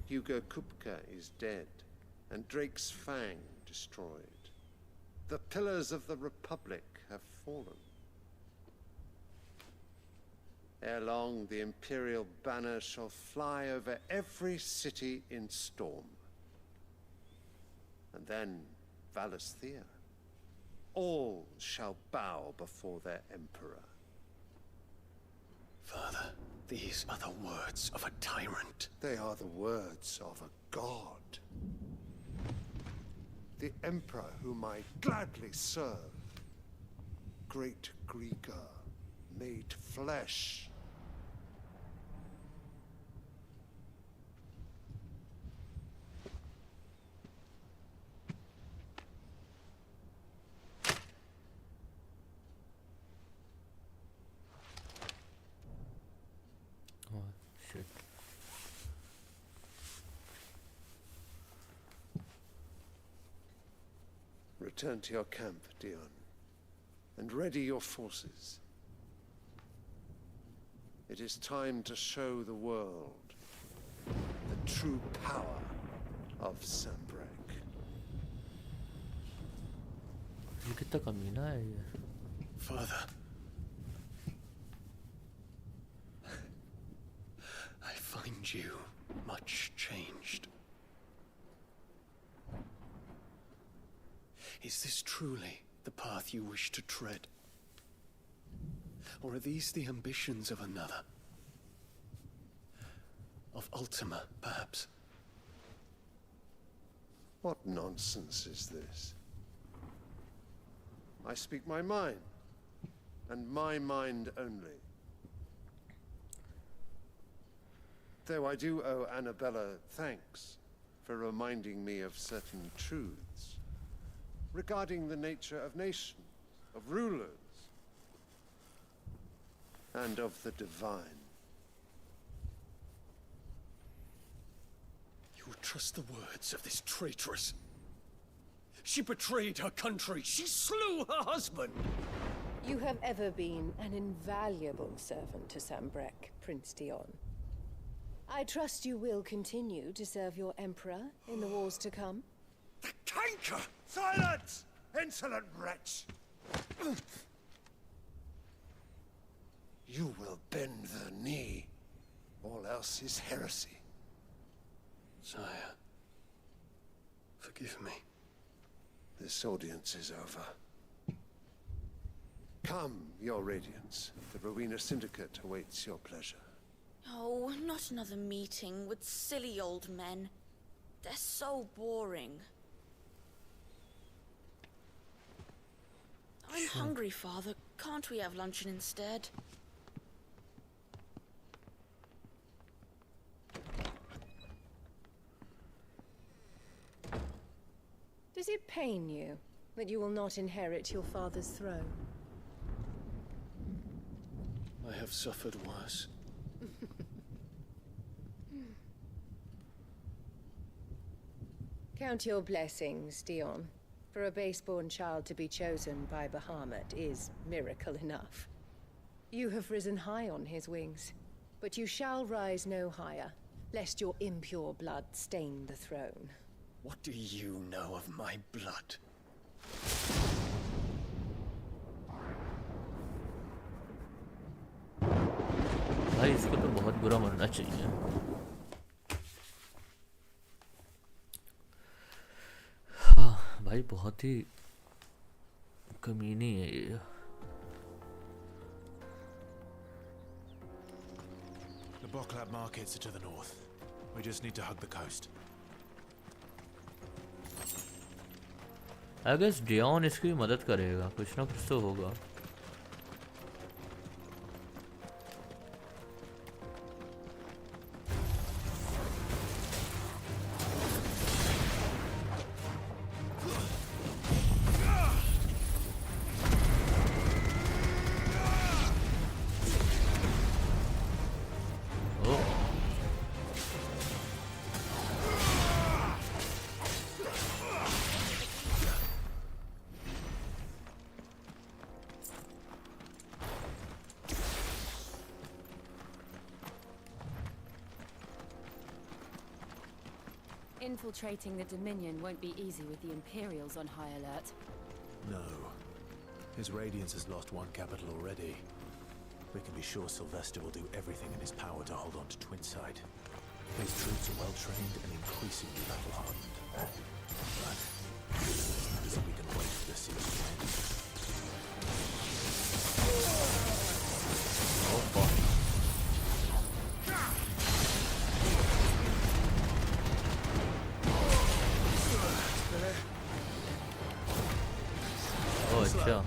Hugo Kupka is dead, and Drake's Fang destroyed. The pillars of the Republic have fallen. Ere long, the Imperial banner shall fly over every city in Storm. And then Valisthea. All shall bow before their Emperor.
Father, these are the words of a tyrant.
They are the words of a god. The Emperor whom I gladly serve. Great Greeker, made flesh.
Oh shit.
Return to your camp, Dion, and ready your forces. It is time to show the world the true power of Sanbreque.
ये कितना कमीना है ये?
Father. I find you much changed. Is this truly the path you wish to tread? Or are these the ambitions of another? Of Ultima, perhaps?
What nonsense is this? I speak my mind, and my mind only. Though I do owe Annabella thanks for reminding me of certain truths regarding the nature of nations, of rulers, and of the divine.
You would trust the words of this traitress? She betrayed her country. She slew her husband.
You have ever been an invaluable servant to Sanbreque, Prince Dion. I trust you will continue to serve your Emperor in the wars to come.
Canker! Silence! Insolent wretch! you will bend the knee. All else is heresy.
Sire, forgive me.
This audience is over. Come, Your Radiance. The Rowena Syndicate awaits your pleasure.
Oh, not another meeting with silly old men. They're so boring. I'm hungry, Father. Can't we have luncheon instead?
Does it pain you that you will not inherit your father's throne?
I have suffered worse.
Count your blessings, Dion. For a base-born child to be chosen by Bahamut is miracle enough. You have risen high on his wings, but you shall rise no higher, lest your impure blood stain the throne.
What do you know of my blood?
भाई इसको तो बहुत बुरा मरना चाहिए। हाँ भाई बहुत ही कमीनी है ये।
The Boklab markets are to the north. We just need to hug the coast.
I guess Dion इसकी मदद करेगा, कुछ ना कुछ तो होगा।
Infiltrating the Dominion won't be easy with the Imperials on high alert.
No. His Radiance has lost one capital already. We can be sure Sylvester will do everything in his power to hold on to Twinside. His troops are well-trained and increasingly battle-hardened. But as we can wait for the siege to end.
Oh fuck. Oh अच्छा।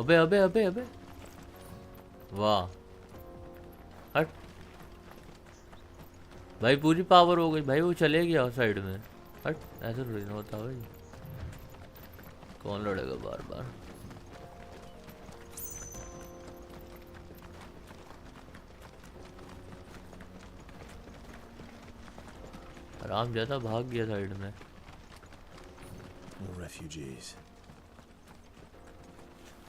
अबे अबे अबे अबे वाह हट भाई पूरी power हो गई भाई वो चले गया साइड में हट ऐसे थोड़ी ना होता भाई कौन लड़ेगा बार बार आराम ज्यादा भाग गया साइड में
More refugees.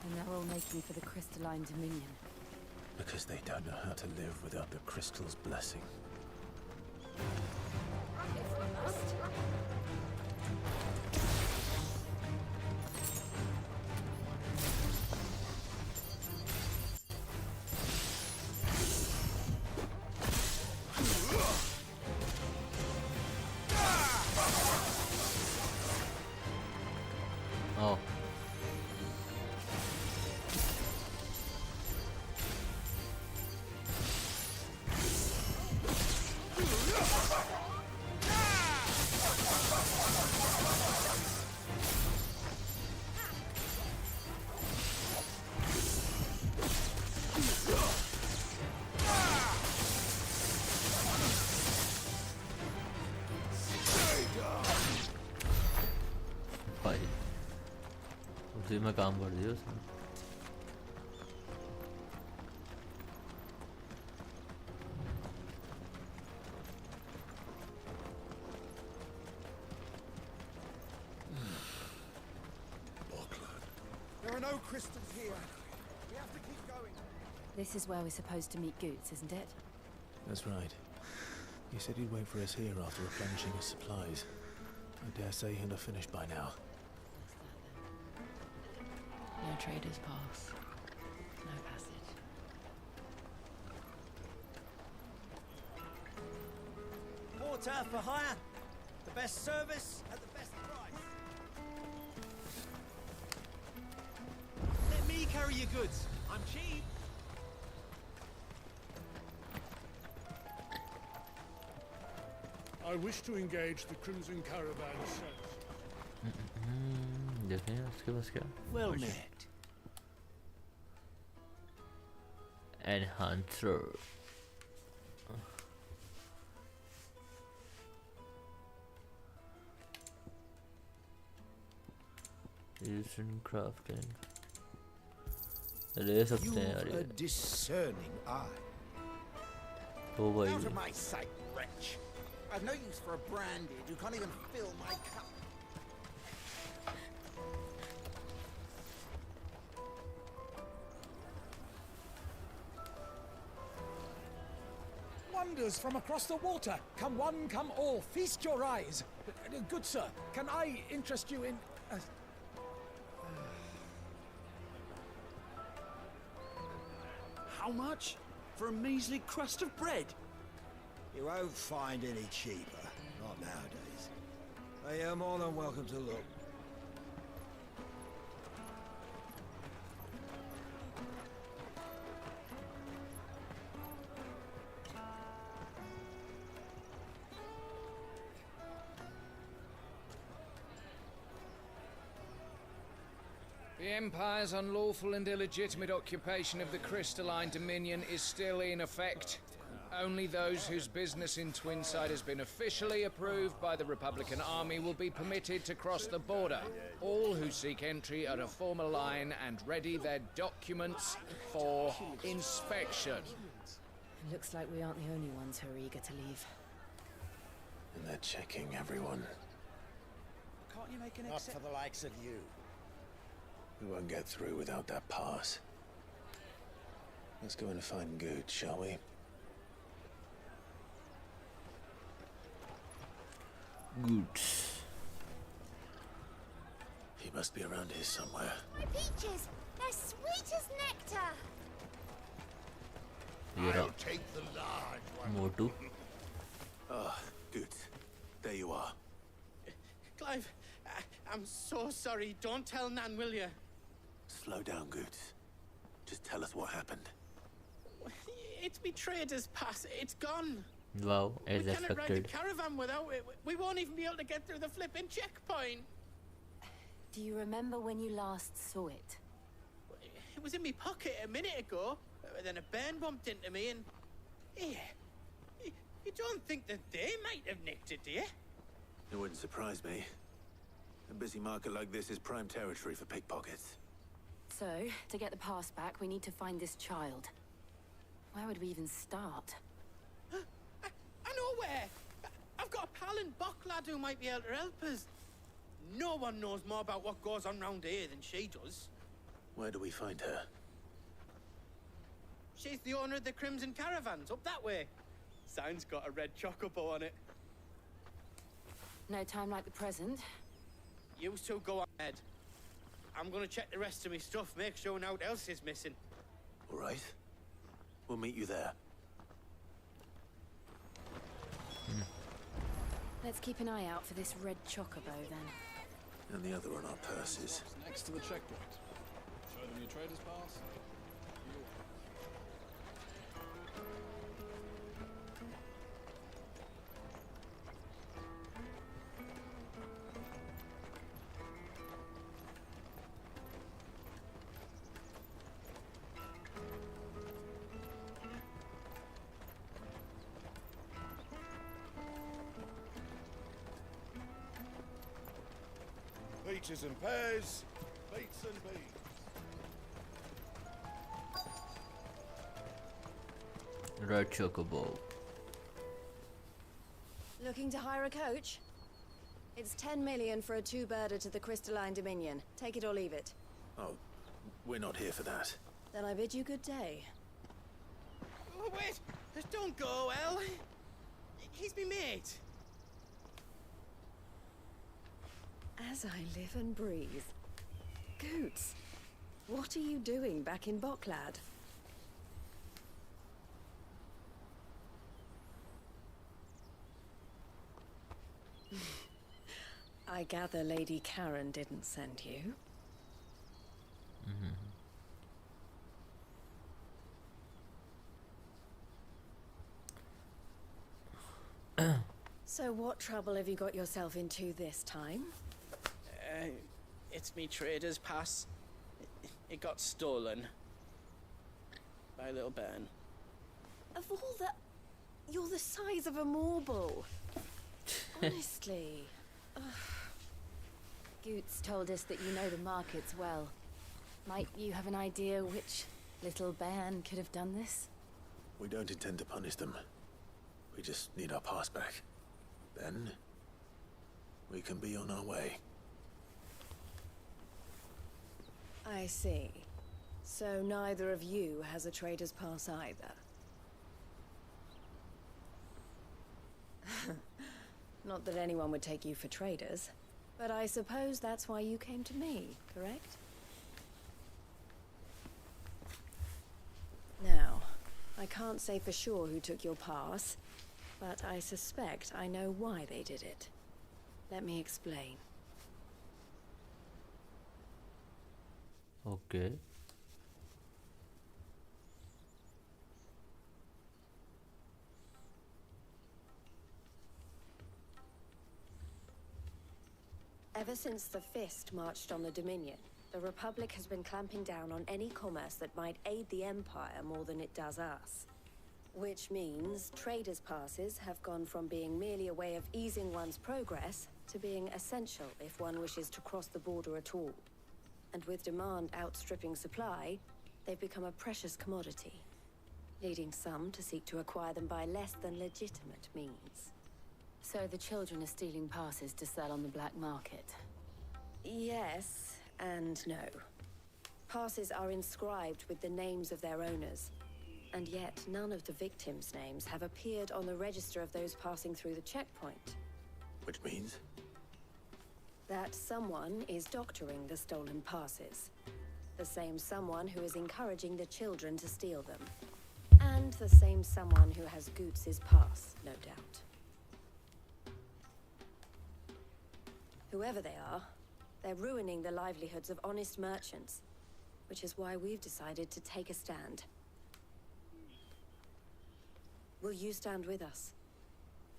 And they're all making for the crystalline dominion.
Because they don't know how to live without the crystal's blessing.
If we must.
भाई उसी में काम कर दिया उसने।
There are no crystals here. We have to keep going.
This is where we're supposed to meet Goots, isn't it?
That's right. He said he'd wait for us here after replenishing his supplies. I dare say he'll have finished by now.
No traders pass. No passage.
Porter for hire. The best service at the best price. Let me carry your goods. I'm cheap.
I wish to engage the Crimson Caravan south.
देखें उसके पास क्या?
Well met.
Enhancer. Used in crafting. ले सकते हैं यार
You've a
ये.
discerning eye.
ओ भाई.
Out of my sight, wretch. I've no use for a branded who can't even fill my cup.
Wonders from across the water. Come one, come all. Feast your eyes. Good sir, can I interest you in...
How much? For a measly crust of bread? You won't find any cheaper. Not nowadays. But you're more than welcome to look.
The Empire's unlawful and illegitimate occupation of the crystalline dominion is still in effect. Only those whose business in Twinside has been officially approved by the Republican Army will be permitted to cross the border. All who seek entry are to form a line and ready their documents for inspection.
It looks like we aren't the only ones who are eager to leave.
And they're checking everyone.
Can't you make an exception? Not for the likes of you.
We won't get through without that pass. Let's go in and find Good, shall we?
Good.
He must be around here somewhere.
My peaches! They're sweet as nectar!
I'll
take the large one.
Motu.
Ah, Good. There you are.
Clive, I'm so sorry. Don't tell Nan, will you?
Slow down, Good. Just tell us what happened.
It's me trader's pass. It's gone.
Wow, as
We cannot ride
expected.
the caravan without it. We won't even be able to get through the flipping checkpoint.
Do you remember when you last saw it?
It was in my pocket a minute ago. Then a bairn bumped into me and... Here. You don't think that they might have nicked it, do you?
It wouldn't surprise me. A busy market like this is prime territory for pickpockets.
So, to get the pass back, we need to find this child. Where would we even start?
I know where. I've got a pal in Bocklad who might be able to help us. No one knows more about what goes on round here than she does.
Where do we find her?
She's the owner of the Crimson Caravans, up that way. Sign's got a red chocobo on it.
No time like the present.
You two go ahead. I'm gonna check the rest of my stuff, make sure no one else is missing.
All right. We'll meet you there.
Let's keep an eye out for this red chocobo then.
And the other on our purses.
Next to the checkpoint. Show them your trader's pass.
peaches and pears, beets and beans.
Red chocobo.
Looking to hire a coach? It's 10 million for a two-birder to the Crystalline Dominion. Take it or leave it.
Oh, we're not here for that.
Then I bid you good day.
Oh, wait! Don't go, El. He's me mate.
As I live and breathe. Goots, what are you doing back in Bocklad? I gather Lady Karen didn't send you. So what trouble have you got yourself into this time?
It's me trader's pass. It got stolen. By a little bairn.
Of all the... You're the size of a marble. Honestly. Ugh.
Goots told us that you know the markets well. Might you have an idea which little bairn could have done this?
We don't intend to punish them. We just need our pass back. Then, we can be on our way.
I see. So neither of you has a trader's pass either. Not that anyone would take you for traders, but I suppose that's why you came to me, correct? Now, I can't say for sure who took your pass, but I suspect I know why they did it. Let me explain.
Okay.
Ever since the Fist marched on the Dominion, the Republic has been clamping down on any commerce that might aid the Empire more than it does us. Which means traders' passes have gone from being merely a way of easing one's progress to being essential if one wishes to cross the border at all. And with demand outstripping supply, they've become a precious commodity, leading some to seek to acquire them by less than legitimate means.
So the children are stealing passes to sell on the black market?
Yes and no. Passes are inscribed with the names of their owners, and yet none of the victims' names have appeared on the register of those passing through the checkpoint.
Which means?
That someone is doctoring the stolen passes. The same someone who is encouraging the children to steal them. And the same someone who has Goots' pass, no doubt. Whoever they are, they're ruining the livelihoods of honest merchants, which is why we've decided to take a stand. Will you stand with us?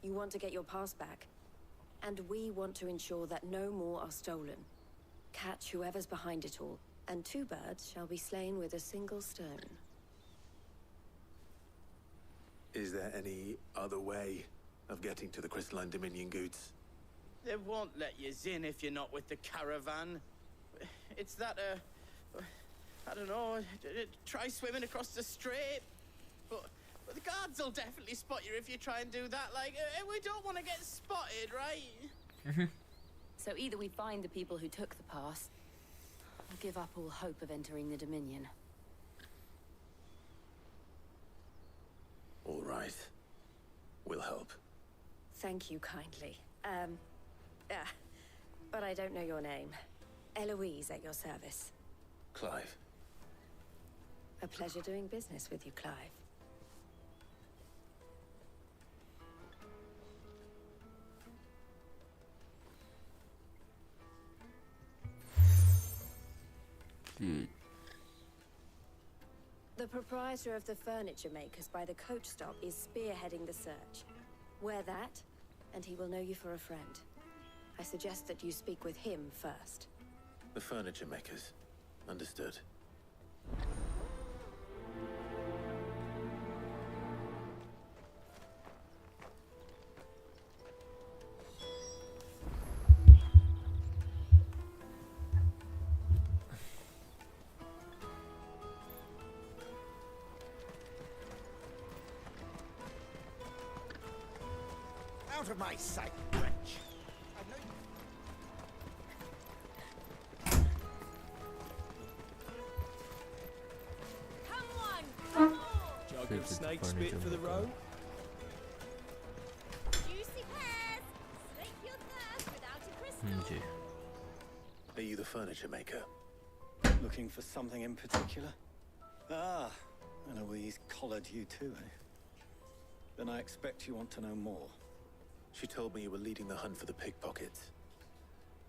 You want to get your pass back, and we want to ensure that no more are stolen. Catch whoever's behind it all, and two birds shall be slain with a single stone.
Is there any other way of getting to the Crystalline Dominion, Goots?
They won't let you in if you're not with the caravan. It's that, I don't know, try swimming across the strait. But the guards will definitely spot you if you try and do that. Like, we don't want to get spotted, right?
So either we find the people who took the pass, or give up all hope of entering the Dominion.
All right. We'll help.
Thank you kindly. But I don't know your name. Eloise at your service.
Clive.
A pleasure doing business with you, Clive.
Dude.
The proprietor of the furniture makers by the coach stop is spearheading the search. Wear that, and he will know you for a friend. I suggest that you speak with him first.
The furniture makers. Understood.
Out of my sight, wretch! I know
Jug of snake spit for the road?
Juicy pears! Slake your thirst without a crystal.
Are you the furniture maker?
Looking for something in particular? Ah, and Eloise collared you too, eh? Then I expect you want to know more.
She told me you were leading the hunt for the pickpockets.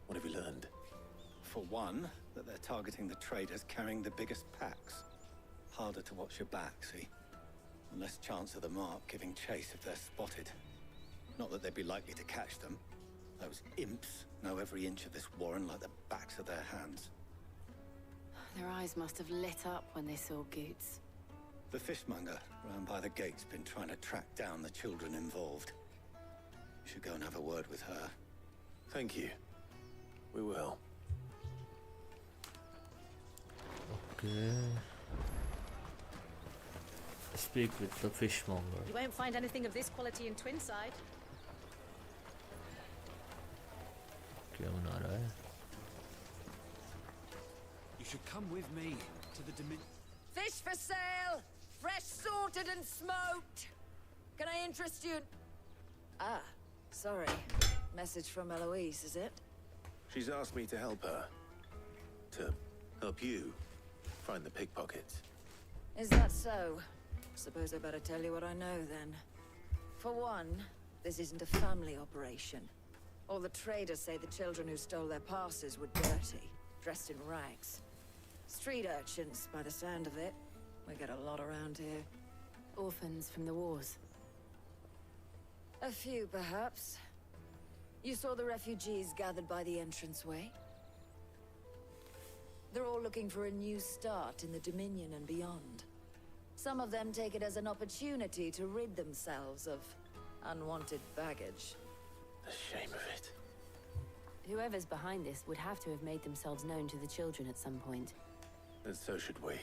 What have you learned?
For one, that they're targeting the traders carrying the biggest packs. Harder to watch your back, see? And less chance of the mark giving chase if they're spotted. Not that they'd be likely to catch them. Those imps know every inch of this warren like the backs of their hands.
Their eyes must have lit up when they saw Goots.
The fishmonger round by the gate's been trying to track down the children involved. You should go and have a word with her.
Thank you. We will.
Okay. Speak with the fishmonger.
You won't find anything of this quality in Twinside.
क्या बना रहा है?
You should come with me to the Dominion.
Fish for sale! Fresh sorted and smoked! Can I interest you? Ah, sorry. Message from Eloise, is it?
She's asked me to help her. To help you find the pickpockets.
Is that so? Suppose I better tell you what I know then. For one, this isn't a family operation. All the traders say the children who stole their passes were dirty, dressed in rags. Street urchins, by the sound of it. We get a lot around here.
Orphans from the wars.
A few, perhaps. You saw the refugees gathered by the entranceway? They're all looking for a new start in the Dominion and beyond. Some of them take it as an opportunity to rid themselves of unwanted baggage.
The shame of it.
Whoever's behind this would have to have made themselves known to the children at some point.
And so should we.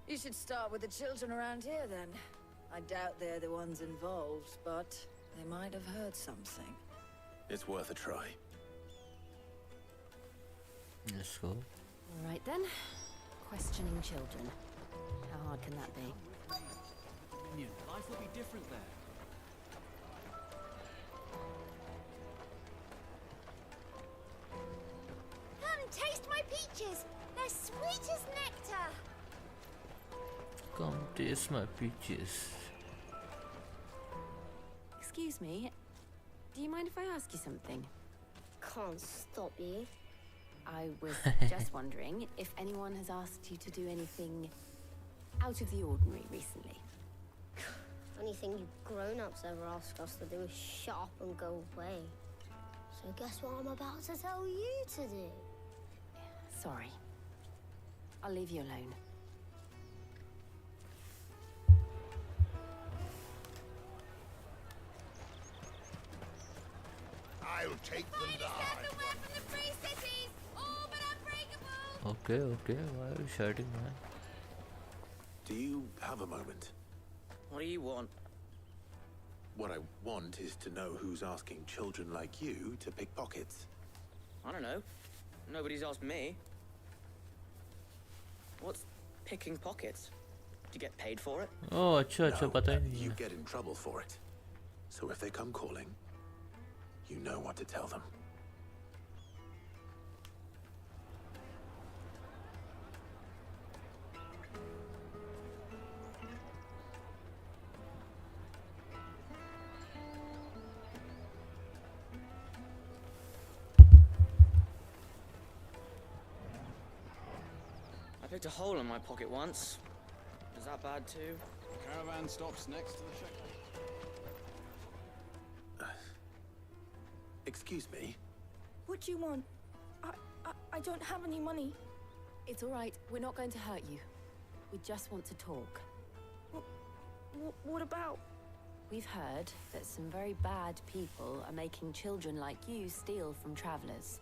You should start with the children around here, then. I doubt they're the ones involved, but they might have heard something.
It's worth a try.
Let's go.
All right then. Questioning children. How hard can that be?
Dominion. Life will be different there.
Come taste my peaches. They're sweet as nectar.
Come taste my peaches.
Excuse me. Do you mind if I ask you something?
Can't stop you.
I was just wondering if anyone has asked you to do anything out of the ordinary recently.
Anything you grown-ups ever ask us to do is shut up and go away. So guess what I'm about to tell you to do?
Sorry. I'll leave you alone.
I'll take them live.
Okay, okay. Why are you shouting, man?
Do you have a moment?
What do you want?
What I want is to know who's asking children like you to pick pockets.
I don't know. Nobody's asked me. What's picking pockets? Do you get paid for it?
Oh, अच्छा अच्छा पता ही नहीं
You
है.
get in trouble for it. So if they come calling, you know what to tell them.
I picked a hole in my pocket once. Is that bad too?
The caravan stops next to the checkpoint.
Excuse me?
What do you want? I don't have any money.
It's all right. We're not going to hurt you. We just want to talk.
What about?
We've heard that some very bad people are making children like you steal from travelers.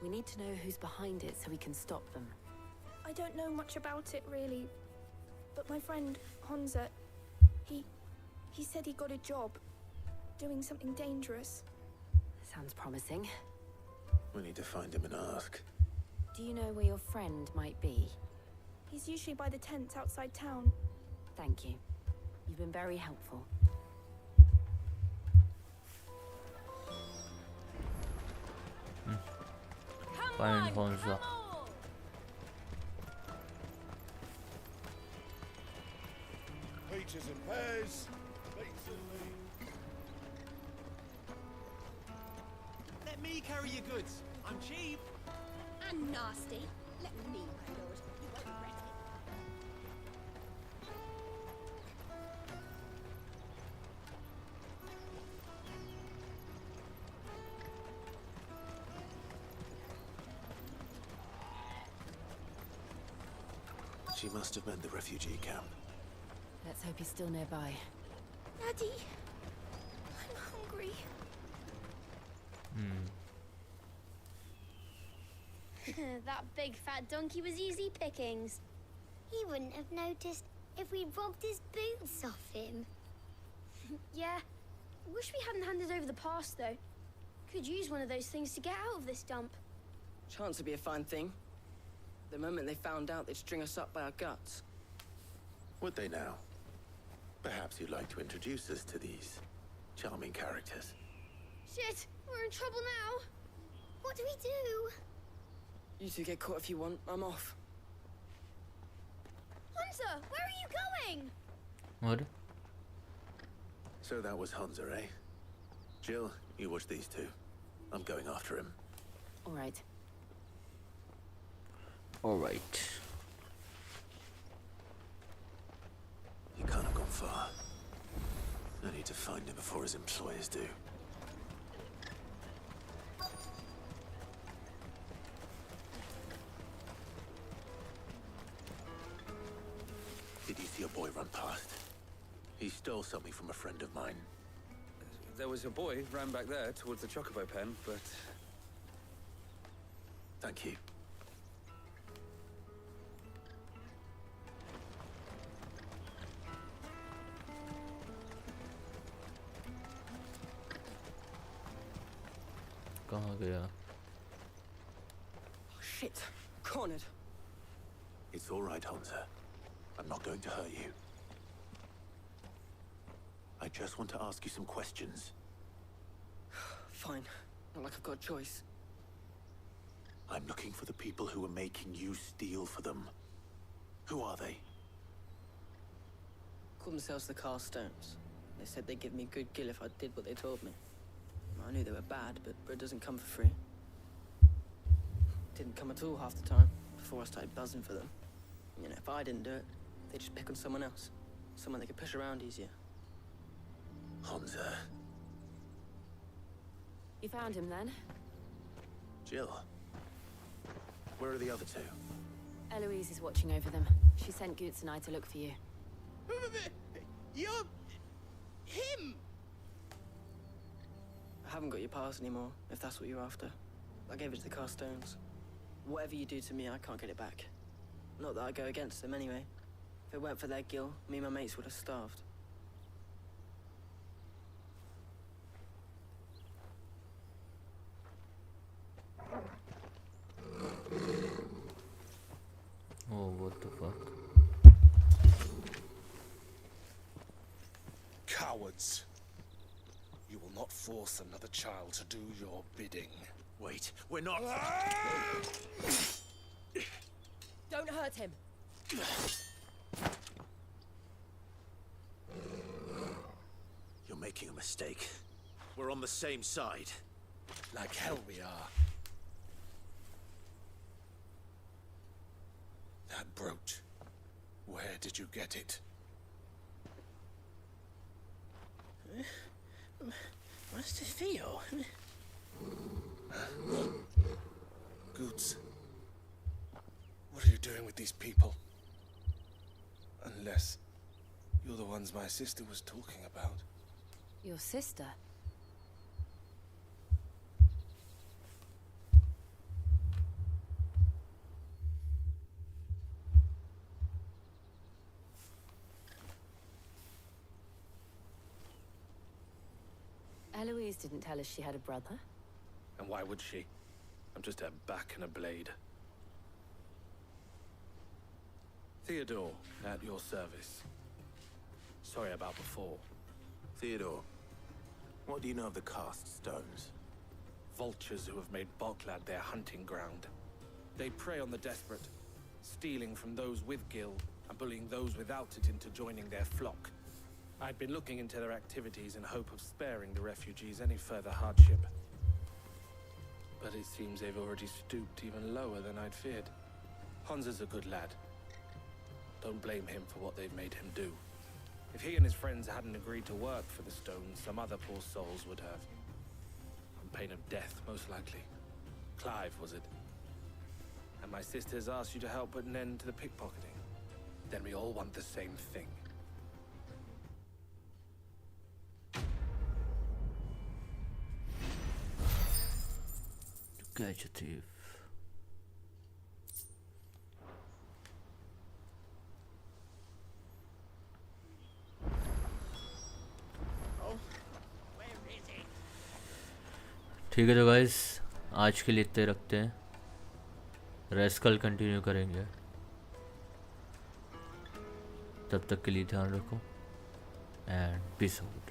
We need to know who's behind it so we can stop them.
I don't know much about it, really. But my friend, Honza, he said he got a job. doing something dangerous.
Sounds promising.
We need to find him and ask.
Do you know where your friend might be?
He's usually by the tents outside town.
Thank you. You've been very helpful.
Find Hansa.
Peaches and pears.
Let me carry your goods. I'm cheap.
And nasty. Let me, my lord. You won't regret it.
She must have meant the refugee camp.
Let's hope he's still nearby.
Daddy, I'm hungry.
That big fat donkey was easy pickings. He wouldn't have noticed if we robbed his boots off him.
Yeah. Wish we hadn't handed over the pass, though. Could use one of those things to get out of this dump.
Chance would be a fine thing. The moment they found out, they'd string us up by our guts.
Would they now? Perhaps you'd like to introduce us to these charming characters.
Shit, we're in trouble now.
What do we do?
You two get caught if you want. I'm off.
Hunter, where are you going?
What?
So that was Hunter, eh? Jill, you watch these two. I'm going after him.
All right.
All right.
He can't have gone far. I need to find him before his employers do. Did you see a boy run past? He stole something from a friend of mine.
There was a boy ran back there towards the chocobo pen, but...
Thank you.
कहाँ गया?
Oh, shit. Cornered.
It's all right, Hunter. I'm not going to hurt you. I just want to ask you some questions.
Fine. Not like I've got a choice.
I'm looking for the people who are making you steal for them. Who are they?
Called themselves the Carstones. They said they'd give me good gill if I did what they told me. I knew they were bad, but bread doesn't come for free. Didn't come at all half the time, before I started buzzing for them. You know, if I didn't do it, they'd just pick on someone else. Someone they could push around easier.
Hunter.
You found him then?
Jill. Where are the other two?
Eloise is watching over them. She sent Goots and I to look for you.
You're... him! I haven't got your pass anymore, if that's what you're after. I gave it to the Carstones. Whatever you do to me, I can't get it back. Not that I go against them anyway. If it weren't for their gill, me and my mates would have starved.
Oh, what the fuck?
Cowards. You will not force another child to do your bidding.
Wait, we're not...
Don't hurt him.
You're making a mistake. We're on the same side.
Like hell we are. That brooch. Where did you get it?
Master Theo?
Goots. What are you doing with these people? Unless you're the ones my sister was talking about.
Your sister? Eloise didn't tell us she had a brother.
And why would she? I'm just a back and a blade. Theodore, at your service. Sorry about before.
Theodore, what do you know of the cast stones?
Vultures who have made Boklad their hunting ground. They prey on the desperate, stealing from those with gil and bullying those without it into joining their flock. I'd been looking into their activities in hope of sparing the refugees any further hardship. But it seems they've already stooped even lower than I'd feared. Hans is a good lad. Don't blame him for what they've made him do. If he and his friends hadn't agreed to work for the stones, some other poor souls would have. On pain of death, most likely. Clive, was it? And my sisters asked you to help put an end to the pickpocketing. Then we all want the same thing.
Catch a thief. ठीक है तो guys आज के लिए इतने रखते हैं, rest कल कंटिन्यू करेंगे। तब तक के लिए ध्यान रखो एंड पीस आउट।